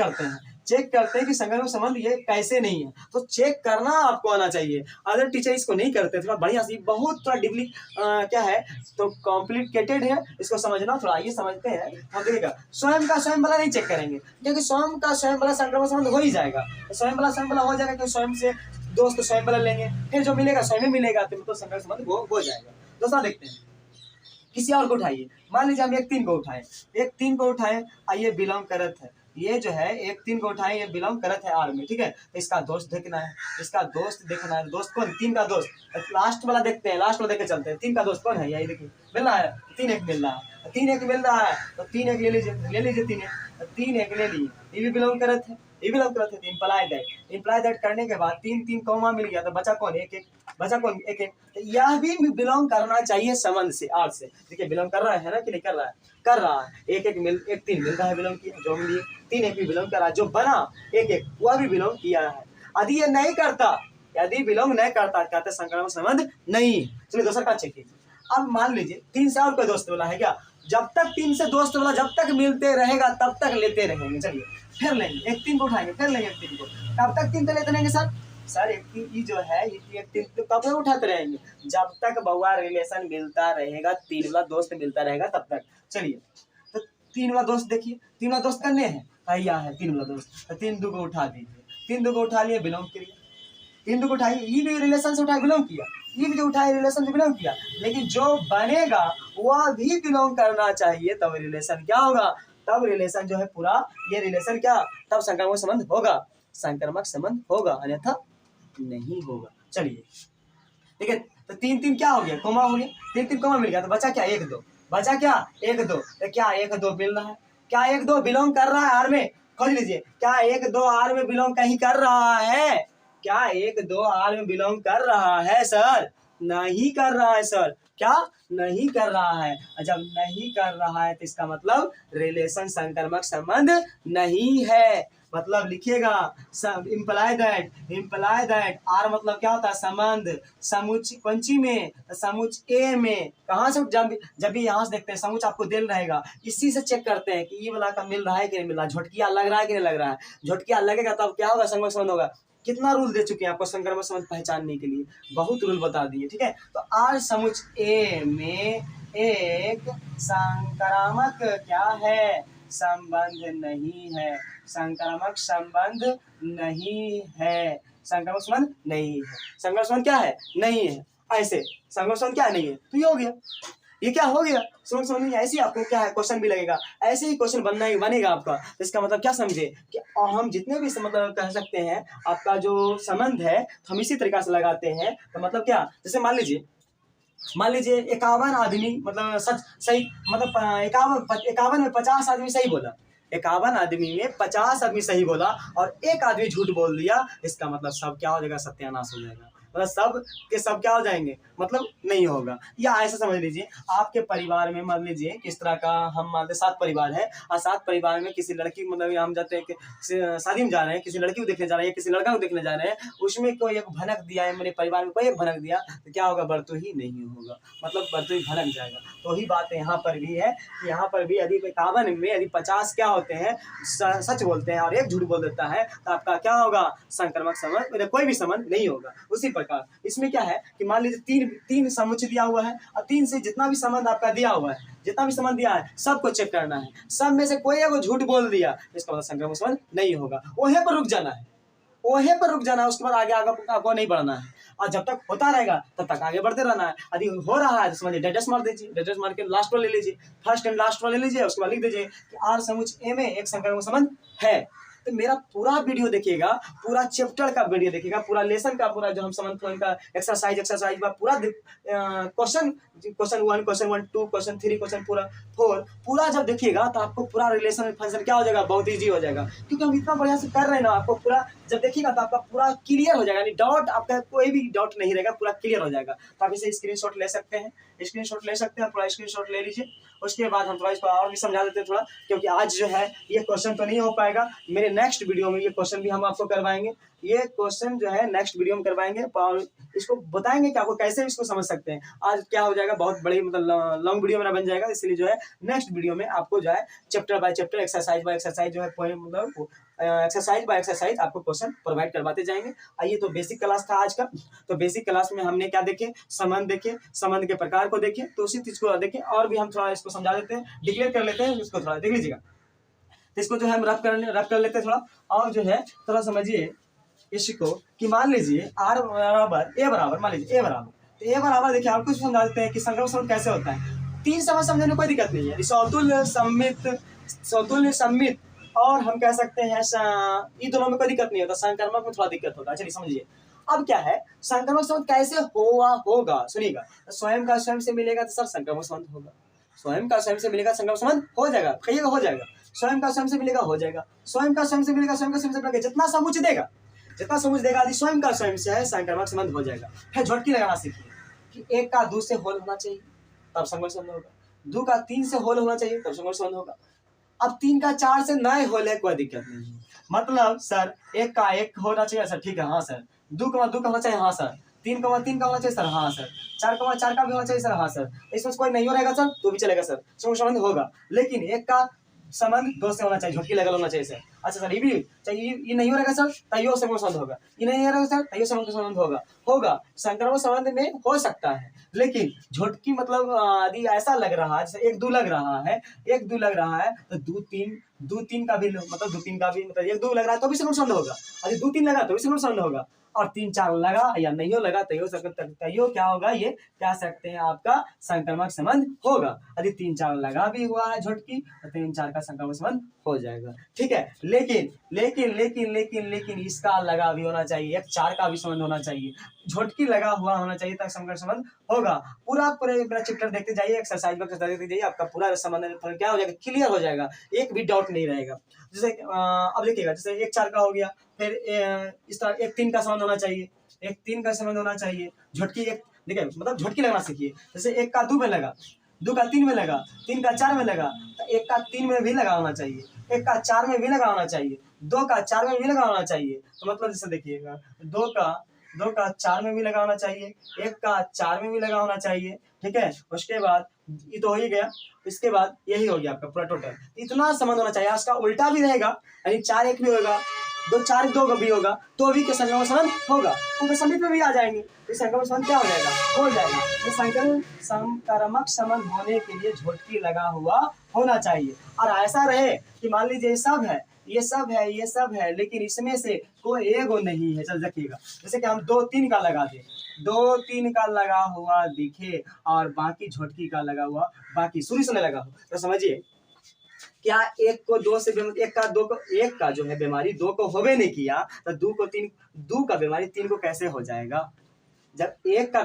करते हैं कि संक्रामक संबंध ये कैसे नहीं है। तो चेक करना आपको आना चाहिए, अदर टीचर इसको नहीं करते, थोड़ा बढ़िया से, बहुत थोड़ा डीपली क्या है तो कॉम्प्लिकेटेड है, इसको समझना थोड़ा। ये समझते हैं हम, देखिएगा स्वयं का स्वयं वाला नहीं चेक करेंगे, क्योंकि स्वयं का स्वयं वाला संक्रामक संबंध हो ही जाएगा, स्वयं वाला हो जाएगा, क्योंकि स्वयं से दोस्त स्वयं वाला लेंगे, फिर जो मिलेगा स्वयं में मिलेगा, तो संक्रामक संबंध वो हो जाएगा। दूसरा देखते हैं, किसी और को उठाइए, मान लीजिए हम 1 3 को उठाए, आइए बिलोंग करत है, ये जो है 1 3 को उठाए, ये बिलोंग करत है आर में, ठीक है। तो इसका दोस्त देखना है, दोस्त कौन? 3 का दोस्त, लास्ट वाला देखते हैं, लास्ट वाला देख के चलते हैं। 3 का दोस्त कौन है, यही देखिए मिल रहा है, 3 1 मिल रहा है, 3 1 मिल रहा है, तो 3 1 ले लीजिए 3 1 ले लिए, ये भी बिलोंग करत है, ये बिलोंग करते थे, इम्प्लाई दैट करने के बाद तीन तीन कॉमा मिल गया तो बचा कौन, एक एक बचा कौन, एक एक। तो यह भी बिलोंग करना चाहिए संबंध से, आर से। देखिए बिलोंग कर रहा है ना कि नहीं कर रहा है, कर रहा है। एक एक तीन मिल रहा है बिलोंग किया, जो हम लिए तीन एक भी बिलोंग कर रहा है, जो बना एक एक वह भी बिलोंग किया है। यदि ये नहीं करता, यदि बिलोंग नहीं करता कहते संक्रामक संबंध नहीं। चलिए दूसरा का चेक कीजिए। अब मान लीजिए तीन से और कोई दोस्त वाला है क्या, जब तक तीन से दोस्त वाला जब तक मिलते रहेगा तब तक लेते रहेंगे। चलिए फिर लेंगे, एक तीन को उठाएंगे, फिर लेंगे एक तीन को, कब तक तीन तो लेते रहेंगे सर एक तीन ये जो है एक तीन तो कब तक उठाते रहेंगे, जब तक बउआ रिलेशन मिलता रहेगा, तीन वाला दोस्त मिलता रहेगा तब तक। चलिए तो तीन वाला दोस्त देखिए, तीन वाला दोस्त करने हैं भैया है तीन वाला दोस्त, तो तीन दो को उठा दीजिए, तीन दो को उठा लिए बिलोंग करिए, तीन दो को उठाइए, ये भी रिलेशन से उठाए बिलोंग किया, ये भी जो उठाए रिलेशन से बिलोंग किया, लेकिन जो बनेगा वह भी बिलोंग करना चाहिए, तब रिलेशन क्या होगा, तब रिलेशन जो है पूरा ये रिलेशन क्या, तब संक्रामक संबंध होगा, संक्रामक संबंध होगा, अन्यथा नहीं होगा। चलिए ठीक है, तो तीन तीन क्या हो गया, कोमा हो गया, तीन तीन कोमा मिल गया, तो बचा क्या, एक दो, बचा क्या एक दो, तो क्या एक दो मिल रहा है, क्या एक दो बिलोंग कर रहा है आर में, खोज लीजिए, क्या एक दो आर में बिलोंग कहीं कर रहा है, क्या एक दो आर में बिलोंग कर रहा है सर, नहीं कर रहा है सर, क्या नहीं कर रहा है। जब नहीं कर रहा है तो इसका मतलब रिलेशन संक्रामक संबंध नहीं है, मतलब लिखिएगा इम्प्लाई दैट आर मतलब क्या होता है संबंध, समुच पंची में, समुच ए में, कहाँ से जब भी यहाँ से देखते हैं समुच आपको दिल रहेगा, इसी से चेक करते हैं कि ये वाला का मिल रहा है कि नहीं मिल रहा है, झटकिया लग रहा है कि नहीं लग रहा है, झटकिया लगेगा तब क्या होगा, संक्रामक संबंध होगा। कितना रूल दे चुके हैं आपको संक्रामक संबंध पहचानने के लिए, बहुत रूल बता दिए, ठीक है। तो आर समुच ए में एक संक्रामक क्या है, संबंध नहीं है, संक्रामक संबंध नहीं है, संक्रामक संबंध नहीं है, संक्रामक संबंध क्या है, नहीं है, ऐसे संक्रामक संबंध क्या नहीं है, तो ये हो गया, ये क्या हो गया, समझ समझ ऐसे ही आपको क्या है क्वेश्चन भी लगेगा, ऐसे ही क्वेश्चन बनना ही बनेगा आपका। तो इसका मतलब क्या समझे कि हम जितने भी मतलब कह सकते हैं आपका जो संबंध है हम इसी तरीका से लगाते हैं। तो मतलब क्या, जैसे मान लीजिए 51 आदमी मतलब सच सही, मतलब 51 में 50 आदमी सही बोला, 51 आदमी में 50 आदमी सही बोला और एक आदमी झूठ बोल दिया, इसका मतलब सब क्या हो जाएगा, सत्यानाश हो जाएगा, मतलब सब के सब क्या हो जाएंगे, मतलब नहीं होगा। या ऐसा समझ लीजिए आपके परिवार में मान लीजिए किस तरह का, हम मानते 7 परिवार है और 7 परिवार में किसी लड़की मतलब हम जाते हैं कि शादी में जा रहे हैं, किसी लड़की को देखने जा रहे हैं, किसी लड़का को देखने जा रहे हैं, उसमें कोई एक भनक दिया है, मेरे परिवार में कोई एक भनक दिया तो क्या होगा, बर्तुही नहीं होगा, मतलब बर्तुही भनक जाएगा। तो ही बात यहाँ पर भी है कि यहाँ पर भी यदि 51 में यदि 50 क्या होते हैं सच बोलते हैं और एक झूठ बोल देता है तो आपका क्या होगा, संक्रामक संबंध, कोई भी संबंध नहीं होगा। उसी प्रकार इसमें क्या है कि मान लीजिए तीन समुच्चय दिया हुआ है और 3 से जितना भी संबंध आपका दिया हुआ है, जितना भी संबंध दिया है सबको चेक करना है, सब में से कोई एक झूठ बोल दिया इसका मतलब संक्रामक संबंध नहीं होगा, वहीं पर रुक जाना है, वहीं पर रुक जाना है, उसके बाद आगे आपको नहीं बढ़ना है और जब तक होता रहेगा तब तक आगे बढ़ते रहना है। यदि हो रहा है तो समझिए डेटस मार दीजिए, डेटस मार के लास्ट वाला ले लीजिए, फर्स्ट एंड लास्ट वाला ले लीजिए, उसके बाद लिख दीजिए कि आर समुच्चय ए में एक संक्रामक संबंध है। तो मेरा पूरा वीडियो देखिएगा, पूरा चैप्टर का वीडियो देखिएगा, पूरा लेसन का पूरा जो हम समझ का एक्सरसाइज पूरा क्वेश्चन 1, क्वेश्चन 1, 2, क्वेश्चन 3, क्वेश्चन 4 पूरा जब देखिएगा तो आपको पूरा रिलेशन फंक्शन क्या हो जाएगा, बहुत ईजी हो जाएगा, क्योंकि हम इतना बढ़िया से कर रहे हैं ना, आपको पूरा जब देखिएगा तो आपका पूरा क्लियर हो जाएगा, यानी डाउट आपका कोई भी डाउट नहीं रहेगा, पूरा क्लियर हो जाएगा। तो आप इसे स्क्रीनशॉट ले सकते हैं, पूरा स्क्रीनशॉट ले लीजिए। उसके बाद हम थोड़ा इसको और भी समझा देते हैं थोड़ा, क्योंकि आज जो है ये क्वेश्चन तो नहीं हो पाएगा, मेरे नेक्स्ट वीडियो में ये क्वेश्चन भी हम आपको करवाएंगे, ये क्वेश्चन जो है नेक्स्ट वीडियो में करवाएंगे और इसको बताएंगे कि आपको कैसे इसको समझ सकते हैं। आज क्या हो जाएगा, बहुत बड़ी मतलब लॉन्ग वीडियो मेरा बन जाएगा, इसलिए जो है नेक्स्ट वीडियो में आपको जो है chapter by chapter, exercise by exercise जो है मतलब एक्सरसाइज बाय एक्सरसाइज आपको क्वेश्चन प्रोवाइड करवाते जाएंगे। आइए, तो बेसिक क्लास था आज का, तो बेसिक क्लास में हमने क्या देखे, संबंध देखे, संबंध के प्रकार को देखे, तो उसी चीज को देखें और भी हम थोड़ा इसको समझा देते हैं, डिक्लेयर कर लेते हैं, इसको थोड़ा देख लीजिएगा। तो इसको जो है हम रफ कर लेते हैं थोड़ा, और जो है थोड़ा समझिए इसको कि मान लीजिए आर बराबर ए बराबर, मान लीजिए ए बराबर, तो ए बराबर देखिए आपको समझा देते हैं कि संक्रामक संबंध कैसे होता है। 3 समझ समझने में कोई दिक्कत नहीं है, सौतुल्य सम्मित और हम कह सकते हैं ये दोनों में कोई दिक्कत नहीं होता, संक्रामक में थोड़ा दिक्कत होता है। चलिए समझिए अब क्या है, संक्रामक संबंध कैसे होगा सुनिएगा, स्वयं का स्वयं से मिलेगा तो सर संक्रामक संबंध होगा, स्वयं का स्वयं से मिलेगा संक्रामक संबंध हो जाएगा, कहिएगा हो जाएगा। स्वयं का स्वयं से मिलेगा हो जाएगा, स्वयं का स्वयं से मिलेगा, स्वयं का स्वयं से मिलेगा, जितना समुच देगा, जितना समुच देगा यदि स्वयं का स्वयं से है संक्रमक संबंध हो जाएगा। फिर झटकी लगाना सीखिए कि 1 का 2 से होल होना चाहिए तब संक्रमक संबंध होगा, 2 का 3 से होल होना चाहिए तब संक्रमक संबंध होगा। अब 3 का 4 से नए होल है, कोई दिक्कत नहीं है। मतलब सर 1 का 1 होना चाहिए सर, ठीक है हाँ सर, 2 का 2 का होना चाहिए हाँ सर, 3 का 3 का होना चाहिए सर हाँ सर, 4 का 4 का भी होना चाहिए सर हाँ सर, इसमें कोई नहीं हो रहेगा सर तो भी चलेगा सर, संबंध होगा। लेकिन 1 का संबंध 2 से होना चाहिए, झटकी लगा होना चाहिए सर। अच्छा सर ये भी चाहिए, ये नहीं हो रहेगा सर तैयो संक्रमण संबंध होगा, ये नहीं हो रहेगा सर तैयो संक्रमण संबंध होगा संक्रमण संबंध में हो सकता है। लेकिन झटकी मतलब यदि ऐसा लग रहा है जैसे 1 2 लग रहा है, 1 2 लग रहा है तो 2 3 का भी मतलब 2 3 का भी मतलब 1 2 लग रहा है तो भी संक्रमण संबंध होगा, यदि 2 3 लगा तो भी संक्रमण संबंध होगा, और 3 4 लगा या नहीं लगा तैयो क्या होगा, ये कह सकते हैं आपका संक्रमक संबंध होगा। यदि 3 4 लगा भी हुआ है झटकी तो 3 4 का संक्रमक संबंध हो जाएगा, ठीक है। लेकिन लेकिन लेकिन लेकिन लेकिन इसका लगा भी होना चाहिए, 1 4 का भी संबंध होना चाहिए, झटकी लगा हुआ होना चाहिए तब संक्रमक संबंध होगा। पूरा चैप्टर देखते जाइए, एक्सरसाइज देखते जाइए, आपका पूरा संबंध क्या हो जाएगा, क्लियर हो जाएगा, एक भी डाउट नहीं रहेगा। जैसे अब देखिएगा जैसे 1 4 का हो गया, फिर इस तरह 1 3 का संबंध होना चाहिए, 1 3 का संबंध होना चाहिए, झटकी 1 देखिए मतलब झटकी लगना सीखिए। जैसे 1 का 2 में लगा, 2 का 3 में लगा, 3 का 4 में लगा तो 1 का 3 में भी लगा होना चाहिए, 1 का 4 में भी लगा होना चाहिए, 2 का 4 में भी लगा होना चाहिए। तो मतलब जैसे देखिएगा 2 का 4 में भी लगा होना चाहिए, 1 का 4 में भी लगा होना चाहिए, ठीक है। उसके बाद ये तो हो ही गया, इसके बाद यही हो गया आपका पूरा टोटल, इतना संबंध होना चाहिए। इसका उल्टा भी रहेगा, यानी 4 1 भी होगा, 2 4 2 भी होगा तो भी संक्रमण संबंध होगा, तो समित में भी आ जाएंगे, तो संक्रमण संबंध क्या हो जाएगा, हो जाएगा। तो संक्रमक संबंध होने के लिए झटकी लगा हुआ होना चाहिए। और ऐसा रहे कि मान लीजिए सब है, ये सब है, ये सब है, लेकिन इसमें से कोई एगो नहीं है, चल देखिएगा जैसे कि हम 2 3 का लगा दे, 2 3 का लगा हुआ दिखे और बाकी झटकी का लगा हुआ बाकी शुरू से लगा हो, तो समझिए क्या 1 को 2 से 1 का 2 को 1 का जो है बीमारी 2 को होवे नहीं किया तो 2 को 3 2 का बीमारी 3 को कैसे हो जाएगा। जब 1 का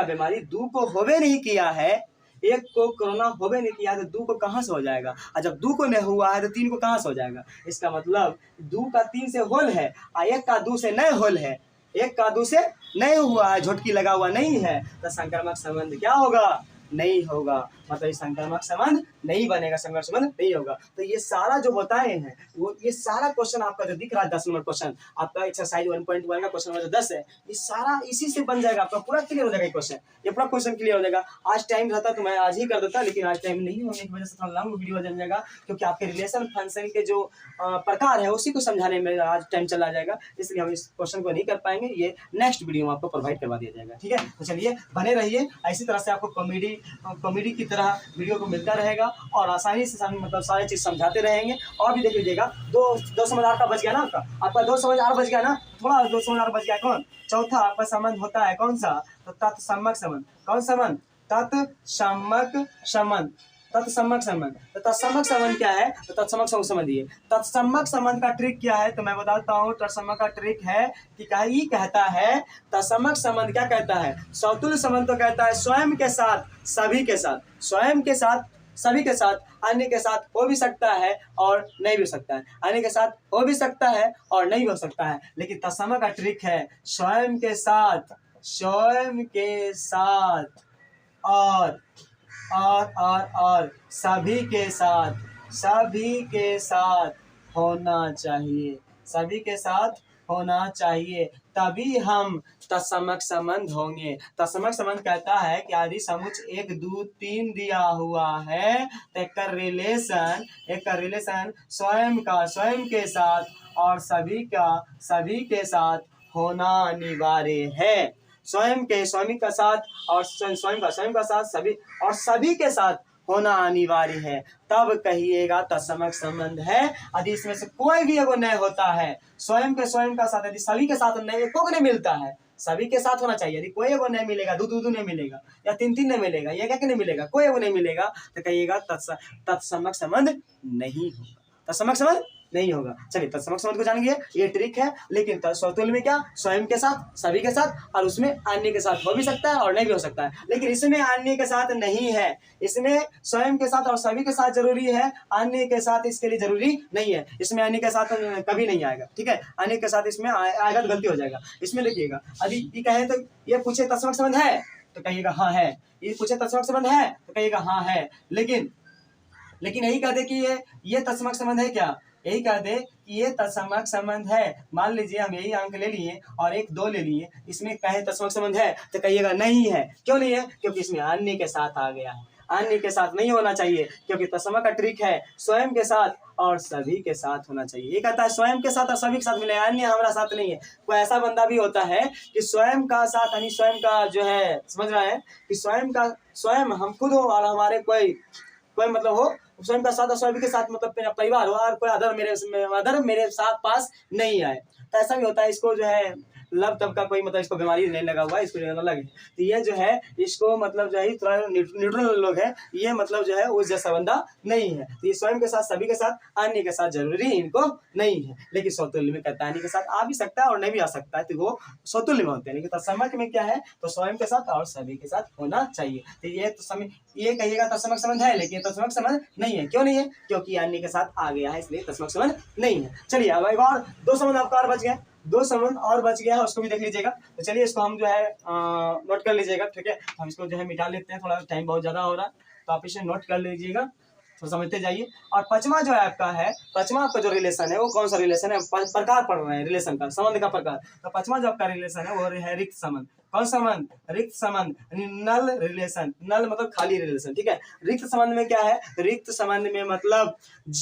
बीमारी 2 को होवे नहीं किया है, 1 को कोरोना होवे नहीं किया तो 2 को कहाँ से हो जाएगा, और जब 2 को नहीं हुआ है तो 3 को कहाँ से हो जाएगा। इसका मतलब 2 का 3 से होल है और 1 का 2 से नहीं होल है, 1 का 2 से नहीं हुआ है, झटकी लगा हुआ नहीं है, तो संक्रमक संबंध क्या होगा, नहीं होगा। मतलब संक्रमक संबंध नहीं बनेगा, संक्रमक संबंध नहीं होगा। तो ये सारा जो बताए हैं वो ये सारा क्वेश्चन आपका जो दिख रहा है 10 नंबर क्वेश्चन आपका एक्सरसाइज 1.1 का क्वेश्चन नंबर 10 है, ये सारा इसी से बन जाएगा, आपका पूरा क्लियर हो जाएगा क्वेश्चन, ये पूरा क्वेश्चन क्लियर हो जाएगा। आज टाइम रहता तो मैं आज ही कर देता, लेकिन आज टाइम नहीं होने की वजह से थोड़ा लंबा वीडियो बन जाएगा, क्योंकि आपके रिलेशन फंक्शन के जो प्रकार है उसी को समझाने में आज टाइम चला जाएगा, इसलिए हम इस क्वेश्चन को नहीं कर पाएंगे, ये नेक्स्ट वीडियो में आपको प्रोवाइड करवा दिया जाएगा, ठीक है। तो चलिए बने रहिए, इसी तरह से आपको कॉमेडी की तरह वीडियो को मिलता रहेगा और आसानी से मतलब सारी चीज समझाते रहेंगे। और भी देख लीजिएगा 2 समझ 8 का बच गया ना, आपका 2 समझ 8 बच गया ना, थोड़ा 2 समझ 8 बच गया। कौन चौथा आपका संबंध होता है कौन सा, तो तत्सम्मक संबंध। कौन संबंध, तत्सम्मक संबंध, तत्सम्मक संबंध। तो तत्सम्मक संबंध क्या है, तो तत्सम्मक संबंध ये तत्सम्मक संबंध का ट्रिक क्या है, तो मैं बताता हूँ। तत्सम्मक का ट्रिक है कि ये कहता है, तत्सम्मक संबंध क्या कहता है, सौतुल्य संबंध तो कहता है स्वयं के साथ सभी के साथ, स्वयं के साथ सभी के साथ, अन्य के साथ हो भी सकता है और नहीं भी हो सकता है, अन्य के साथ हो भी सकता है और नहीं हो सकता है। लेकिन तत्सम्मक का ट्रिक है स्वयं के साथ और सभी के साथ होना चाहिए, सभी के साथ होना चाहिए, तभी हम तत्सम्मक संबंध होंगे। तत्सम्मक संबंध कहता है कि यदि समुच 1 2 3 दिया हुआ है तो एक रिलेशन स्वयं के साथ और सभी के साथ होना अनिवार्य है। स्वयं के साथ और स्वयं का साथ सभी के साथ होना अनिवार्य है, तब कहिएगा तत्सम्मक संबंध है। यदि इसमें से कोई भी एगो नहीं होता है, स्वयं का साथ यदि सभी के साथ नहीं, एको को नहीं मिलता है, सभी के साथ होना चाहिए। यदि कोई एगो नहीं मिलेगा, 2 2 नहीं मिलेगा या 3 3 नहीं मिलेगा, ये क्या नहीं मिलेगा, कोई एगो नहीं मिलेगा, तो कहिएगा तत्सम्मक संबंध नहीं होगा, तत्सम्मक संबंध नहीं होगा। चलिए तत्समक संबंध को जानेंगे, ये ट्रिक है। लेकिन स्वतुल्य में क्या, स्वयं के साथ, सभी के साथ, और उसमें अन्य के साथ हो भी सकता है और नहीं भी हो सकता है। लेकिन इसमें अन्य के साथ नहीं है, इसमें स्वयं के साथ और सभी के साथ जरूरी है, अन्य के साथ इसके लिए जरूरी नहीं है। इसमें अन्य के साथ कभी नहीं आएगा, ठीक है। अन्य के साथ इसमें आएगा तो गलती हो जाएगा। इसमें देखिएगा, अभी ये कहे तो ये पूछे तत्समक संबंध है तो कहिएगा हाँ है, ये पूछे तत्समक संबंध है तो कहिएगा हाँ है। लेकिन यही कह दे कि ये तत्समक संबंध है क्या, यही कह दे कि ये तत्समक संबंध है। मान लीजिए हम यही अंक ले लिए और 1 2 ले लिए, इसमें कहे तत्समक संबंध है तो कहिएगा नहीं है। क्यों नहीं है, क्योंकि इसमें अन्य के साथ आ गया है। अन्य के साथ नहीं होना चाहिए, क्योंकि तत्समक का ट्रिक है स्वयं के साथ और सभी के साथ होना चाहिए। ये कहता है स्वयं के साथ और सभी के साथ मिले, अन्य हमारा साथ नहीं है। कोई ऐसा बंदा भी होता है कि स्वयं का साथ, यानी स्वयं का जो है, समझ रहा है कि स्वयं हम खुद हो और हमारे कोई मतलब हो, स्वयं का साथ और सभी के साथ मतलब मेरा परिवार हो और कोई अदर मेरे साथ पास नहीं आए, तो ऐसा भी होता है। इसको जो है लव तब का कोई मतलब इसको बीमारी नहीं लगा हुआ है, इसको अलग है। तो ये जो है इसको मतलब जो है थोड़ा न्यूट्रल लोग है, ये मतलब जो है उस जैसा बंदा नहीं है। तो ये स्वयं के साथ, सभी के साथ, अन्य के साथ जरूरी इनको नहीं है। लेकिन स्वतुल्य में कहता है अन्य के साथ आ भी सकता है और नहीं भी आ सकता है, तो वो स्वतुल्य में होते हैं। लेकिन तत्समक में क्या है, तो स्वयं के साथ और सभी के साथ होना चाहिए। तो ये कहिएगा तत्समक संबंध है, लेकिन तत्समक संबंध नहीं है। क्यों नहीं है, क्योंकि अन्य के साथ आ गया है, इसलिए तत्समक संबंध नहीं है। चलिए अब एक और 2 संबंध आपका और बच गए, 2 संबंध और बच गया है, उसको भी देख लीजिएगा। तो चलिए इसको हम जो है नोट कर लीजिएगा, ठीक है। हम इसको जो है मिटा लेते हैं, थोड़ा टाइम बहुत ज्यादा हो रहा है, तो आप इसे नोट कर लीजिएगा, तो समझते जाइए। और 5वां जो है आपका है, 5वां आपका जो रिलेशन है वो कौन सा रिलेशन है, प्रकार पढ़ रहे हैं रिलेशन का, संबंध का प्रकार। तो 5वां जो आपका रिलेशन है वो है रिक्त संबंध। कौन संबंध, रिक्त संबंध, नल रिलेशन। नल मतलब खाली रिलेशन, ठीक है। रिक्त संबंध में क्या है, रिक्त संबंध में मतलब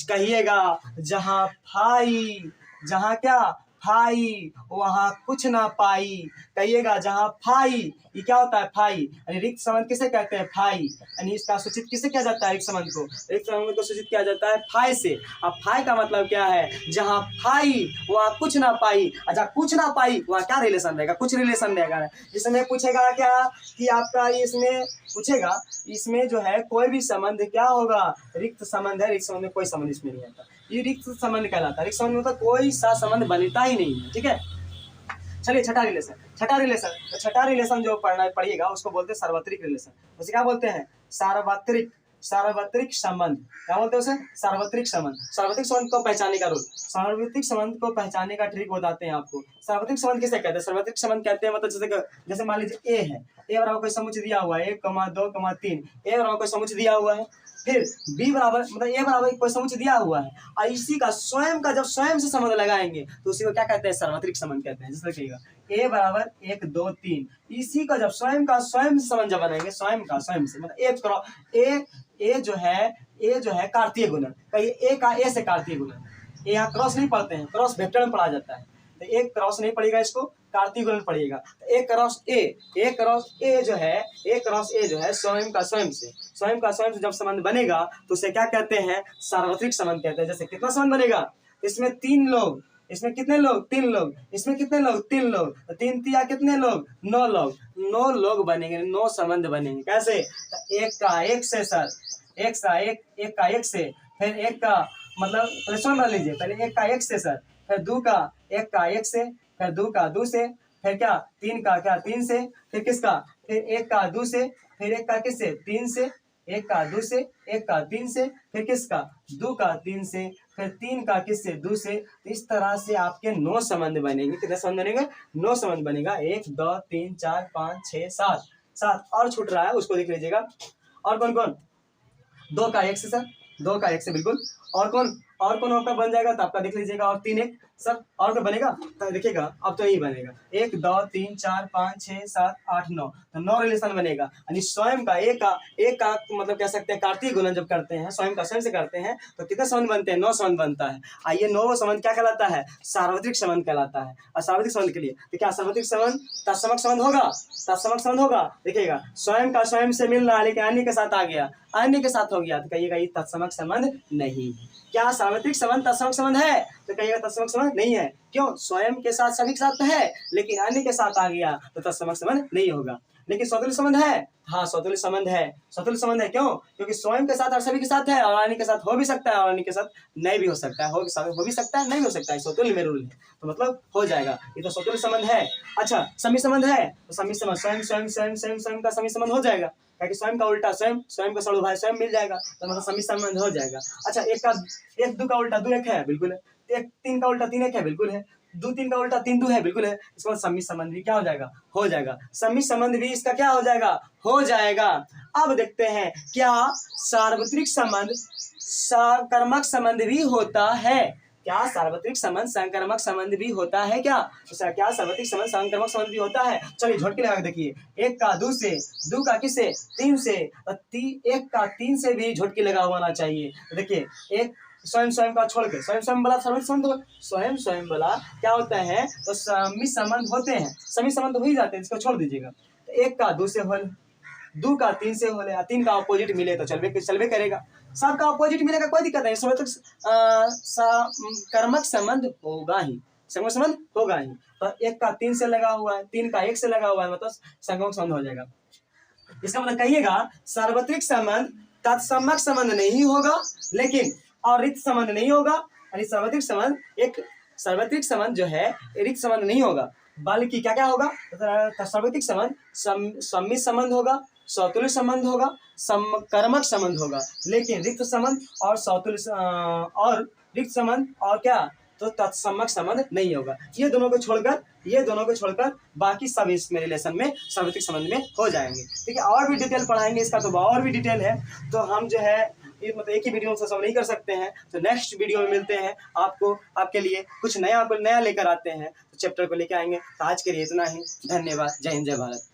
कहिएगा जहां फाई, जहां क्या फाई, वहां कुछ ना पाई। कहिएगा जहां फाई, ये क्या होता है फाई, यानी रिक्त संबंध किसे कहते हैं, फाई। यानी इसका सूचित किसे किया जाता है, रिक्त संबंध को, रिक्त संबंध को सूचित किया जाता है फाई से। अब फाई का मतलब क्या है, जहां फाई वहां कुछ ना पाई, जहां कुछ ना पाई वहां क्या रिलेशन रहेगा, कुछ रिलेशन रहेगा। इसमें पूछेगा क्या कि आपका इसमें पूछेगा, इसमें जो है कोई भी संबंध क्या होगा, रिक्त संबंध है। रिक्त संबंध में कोई संबंध इसमें नहीं आता, ये रिक्त संबंध कहलाता है। रिक्त संबंध मतलब कोई सा संबंध बनता ही नहीं है, ठीक है। चलिए छठा रिलेशन जो पढ़िएगा उसको बोलते हैं सार्वत्रिक रिलेशन। उसे क्या बोलते हैं, सार्वत्रिक संबंध। क्या बोलते हैं उसे, सार्वत्रिक संबंध। सार्वत्रिक संबंध को पहचानने का रूल, सार्वत्रिक संबंध को पहचानने का ट्रिक बताते हैं आपको। सार्वत्रिक संबंध किसे कहते हैं, सार्वत्रिक संबंध कहते हैं मतलब जैसे मान लीजिए ए है, ए बराबर कोई समुच्चय दिया हुआ है 1, 2, 3, ए बराबर कोई समुच्चय दिया हुआ है, फिर बी बराबर मतलब ए बराबर कोई समुच्चय दिया हुआ है, और इसी का स्वयं का जब स्वयं से संबंध लगाएंगे तो उसी को क्या कहते हैं, सार्वत्रिक संबंध कहते हैं। जैसे देखिएगा ए बराबर 1, 2, 3, इसी का जब स्वयं का स्वयं से संबंध जब बनाएंगे, स्वयं का स्वयं से मतलब ए जो है कार्तीय गुणन, कहिए ए का ए से कार्तीय गुणन। यहाँ क्रॉस नहीं पढ़ते हैं, क्रॉस वेक्टर में पढ़ा जाता है, तो एक क्रॉस नहीं पड़ेगा, इसको कार्तीय गुणन पड़ेगा। तो ए क्रॉस ए जो है स्वयं का स्वयं से जब संबंध बनेगा तो उसे क्या कहते हैं, सार्वत्रिक संबंध कहते हैं। जैसे कितना संबंध बनेगा, इसमें 3 लोग, इसमें कितने लोग, 3 लोग, इसमें कितने लोग, 3 लोग, तो 3 तिया कितने लोग, 9 लोग, 9 लोग बनेंगे, 9 संबंध बनेंगे। कैसे, तो एक का एक से सर, एक का एक से, फिर एक का मतलब सुन लीजिए, पहले एक का एक से सर, फिर 2 का एक का एक से, फिर 2 का 2 से, फिर क्या 3 का क्या 3 से, फिर किसका, फिर 1 का 2 से, फिर 1 का किससे 3 से, 1 का 2 से, 1 का 3 से, फिर किसका 2 का 3 से, फिर 3 का किससे 2 से। तो इस तरह से आपके 9 संबंध बनेंगे। कितने संबंध बनेंगे, 9 संबंध बनेगा। 1, 2, 3, 4, 5, 6, 7 और छूट रहा है, उसको देख लीजिएगा। और कौन कौन, 2 का 1 से सर, 2 का 1 से बिल्कुल। और कौन आपका बन जाएगा, तो आपका देख लीजिएगा। और 3 1 सर, और क्या बनेगा, तो देखिएगा अब तो यही बनेगा 1, 2, 3, 4, 5, 6, 7, 8, 9, तो 9 रिलेशन बनेगा। यानी स्वयं का एक का मतलब कह सकते हैं कार्तीय गुणन जब करते हैं, स्वयं का स्वयं से करते हैं, तो कितने संबंध बनते हैं, 9 संबंध बनता है। आइए 9 संबंध क्या कहलाता है, सार्वत्रिक संबंध कहलाता है। और सार्वत्रिक संबंध के लिए तो क्या सार्वत्रिक संबंध तत्समक संबंध होगा, तत्समक संबंध होगा। देखिएगा स्वयं का स्वयं से मिल रहा है, लेकिन अन्य के साथ आ गया, अन्य के साथ हो गया, तो कहिएगा ये तत्समक संबंध नहीं है। क्या सार्वत्रिक संबंध तत्समक संबंध है, तो कहिएगा तत्समक संबंध नहीं है। क्यों, स्वयं के साथ सभी के साथ तो है, लेकिन अन्य के साथ आ गया तो तत्समक संबंध नहीं होगा। लेकिन स्वतुल्य संबंध है, हाँ स्वतुल्य संबंध है, स्वतुल्य संबंध है। क्यों? क्योंकि स्वयं के साथ और सभी के साथ है, और अन्य के साथ हो भी सकता है और अन्य के साथ नहीं भी हो सकता है, हो भी सकता है नहीं हो सकता है, स्वतुल्य में रूल है, तो मतलब हो जाएगा, ये तो स्वतुल्य संबंध है। अच्छा समी संबंध है, तो समी संबंध स्वयं स्वयं स्वयं स्वयं स्वयं का समी संबंध हो जाएगा, क्योंकि स्वयं का उल्टा स्वयं, स्वयं का सड़ो भाई स्वयं मिल जाएगा, तो मतलब समी संबंध हो जाएगा। अच्छा एक दो का उल्टा दो एक है, बिल्कुल है। एक तीन का उल्टा तीन एक है, बिल्कुल है। दो तीन का उल्टा तीन दो है, बिल्कुल है। इसके बाद सम्मिश्र संबंध भी क्या हो जाएगा? हो जाएगा। सम्मिश्र संबंध भी इसका क्या हो जाएगा? हो जाएगा। अब देखते हैं क्या सार्वत्रिक संबंध सकर्मक संबंध भी होता है। क्या सार्वत्रिक संबंध संकर्मक संबंध भी होता है? क्या सार्वत्रिक संबंध संकर्मक संबंध भी होता है? चलिए झटके लगा के देखिए। एक का दो से, दो का किससे? तीन से, एक का तीन से भी झटके लगा होना चाहिए। तो देखिए एक स्वयं स्वयं का छोड़ के स्वयं स्वयं वाला स्वयं स्वयं वाला क्या होता है? तो समी संबंध होते हैं, समी संबंध हो ही जाते हैं, इसको छोड़ दीजिएगा। तो एक का दो से हो, दो का तीन से होले, तीन का ऑपोजिट मिले तो चलवे करेगा। सबका ऑपोजिट मिलेगा कोई दिक्कत नहीं, समय तक कर्मक संबंध होगा ही, संगम संबंध होगा ही। तो एक का तीन से लगा हुआ है, तीन का एक से लगा हुआ है, मतलब संगम संबंध हो जाएगा। इसका मतलब कहिएगा सार्वत्रिक संबंध तत्समक संबंध नहीं होगा, लेकिन और रिक्त संबंध नहीं होगा। यानी सार्वत्रिक संबंध, एक सार्वत्रिक संबंध जो है रिक्त संबंध नहीं होगा, बल्कि क्या क्या होगा? सार्वत्रिक संबंध सम्मिश्र संबंध होगा, सौतुल्य संबंध होगा, समकर्मक संबंध होगा। लेकिन रिक्त संबंध और सौतुल्य और रिक्त संबंध और क्या तो तत्समक संबंध नहीं होगा। ये दोनों को छोड़कर बाकी सब इसमें रिलेशन में सार्वत्रिक संबंध में हो जाएंगे। ठीक है, और भी डिटेल पढ़ाएंगे इसका, तो और भी डिटेल है, तो हम जो है मतलब एक ही वीडियो से सब नहीं कर सकते हैं, तो नेक्स्ट वीडियो में मिलते हैं। आपके लिए कुछ नया लेकर आते हैं, तो चैप्टर को लेकर आएंगे। तो आज के लिए इतना ही, धन्यवाद। जय हिंद, जय भारत।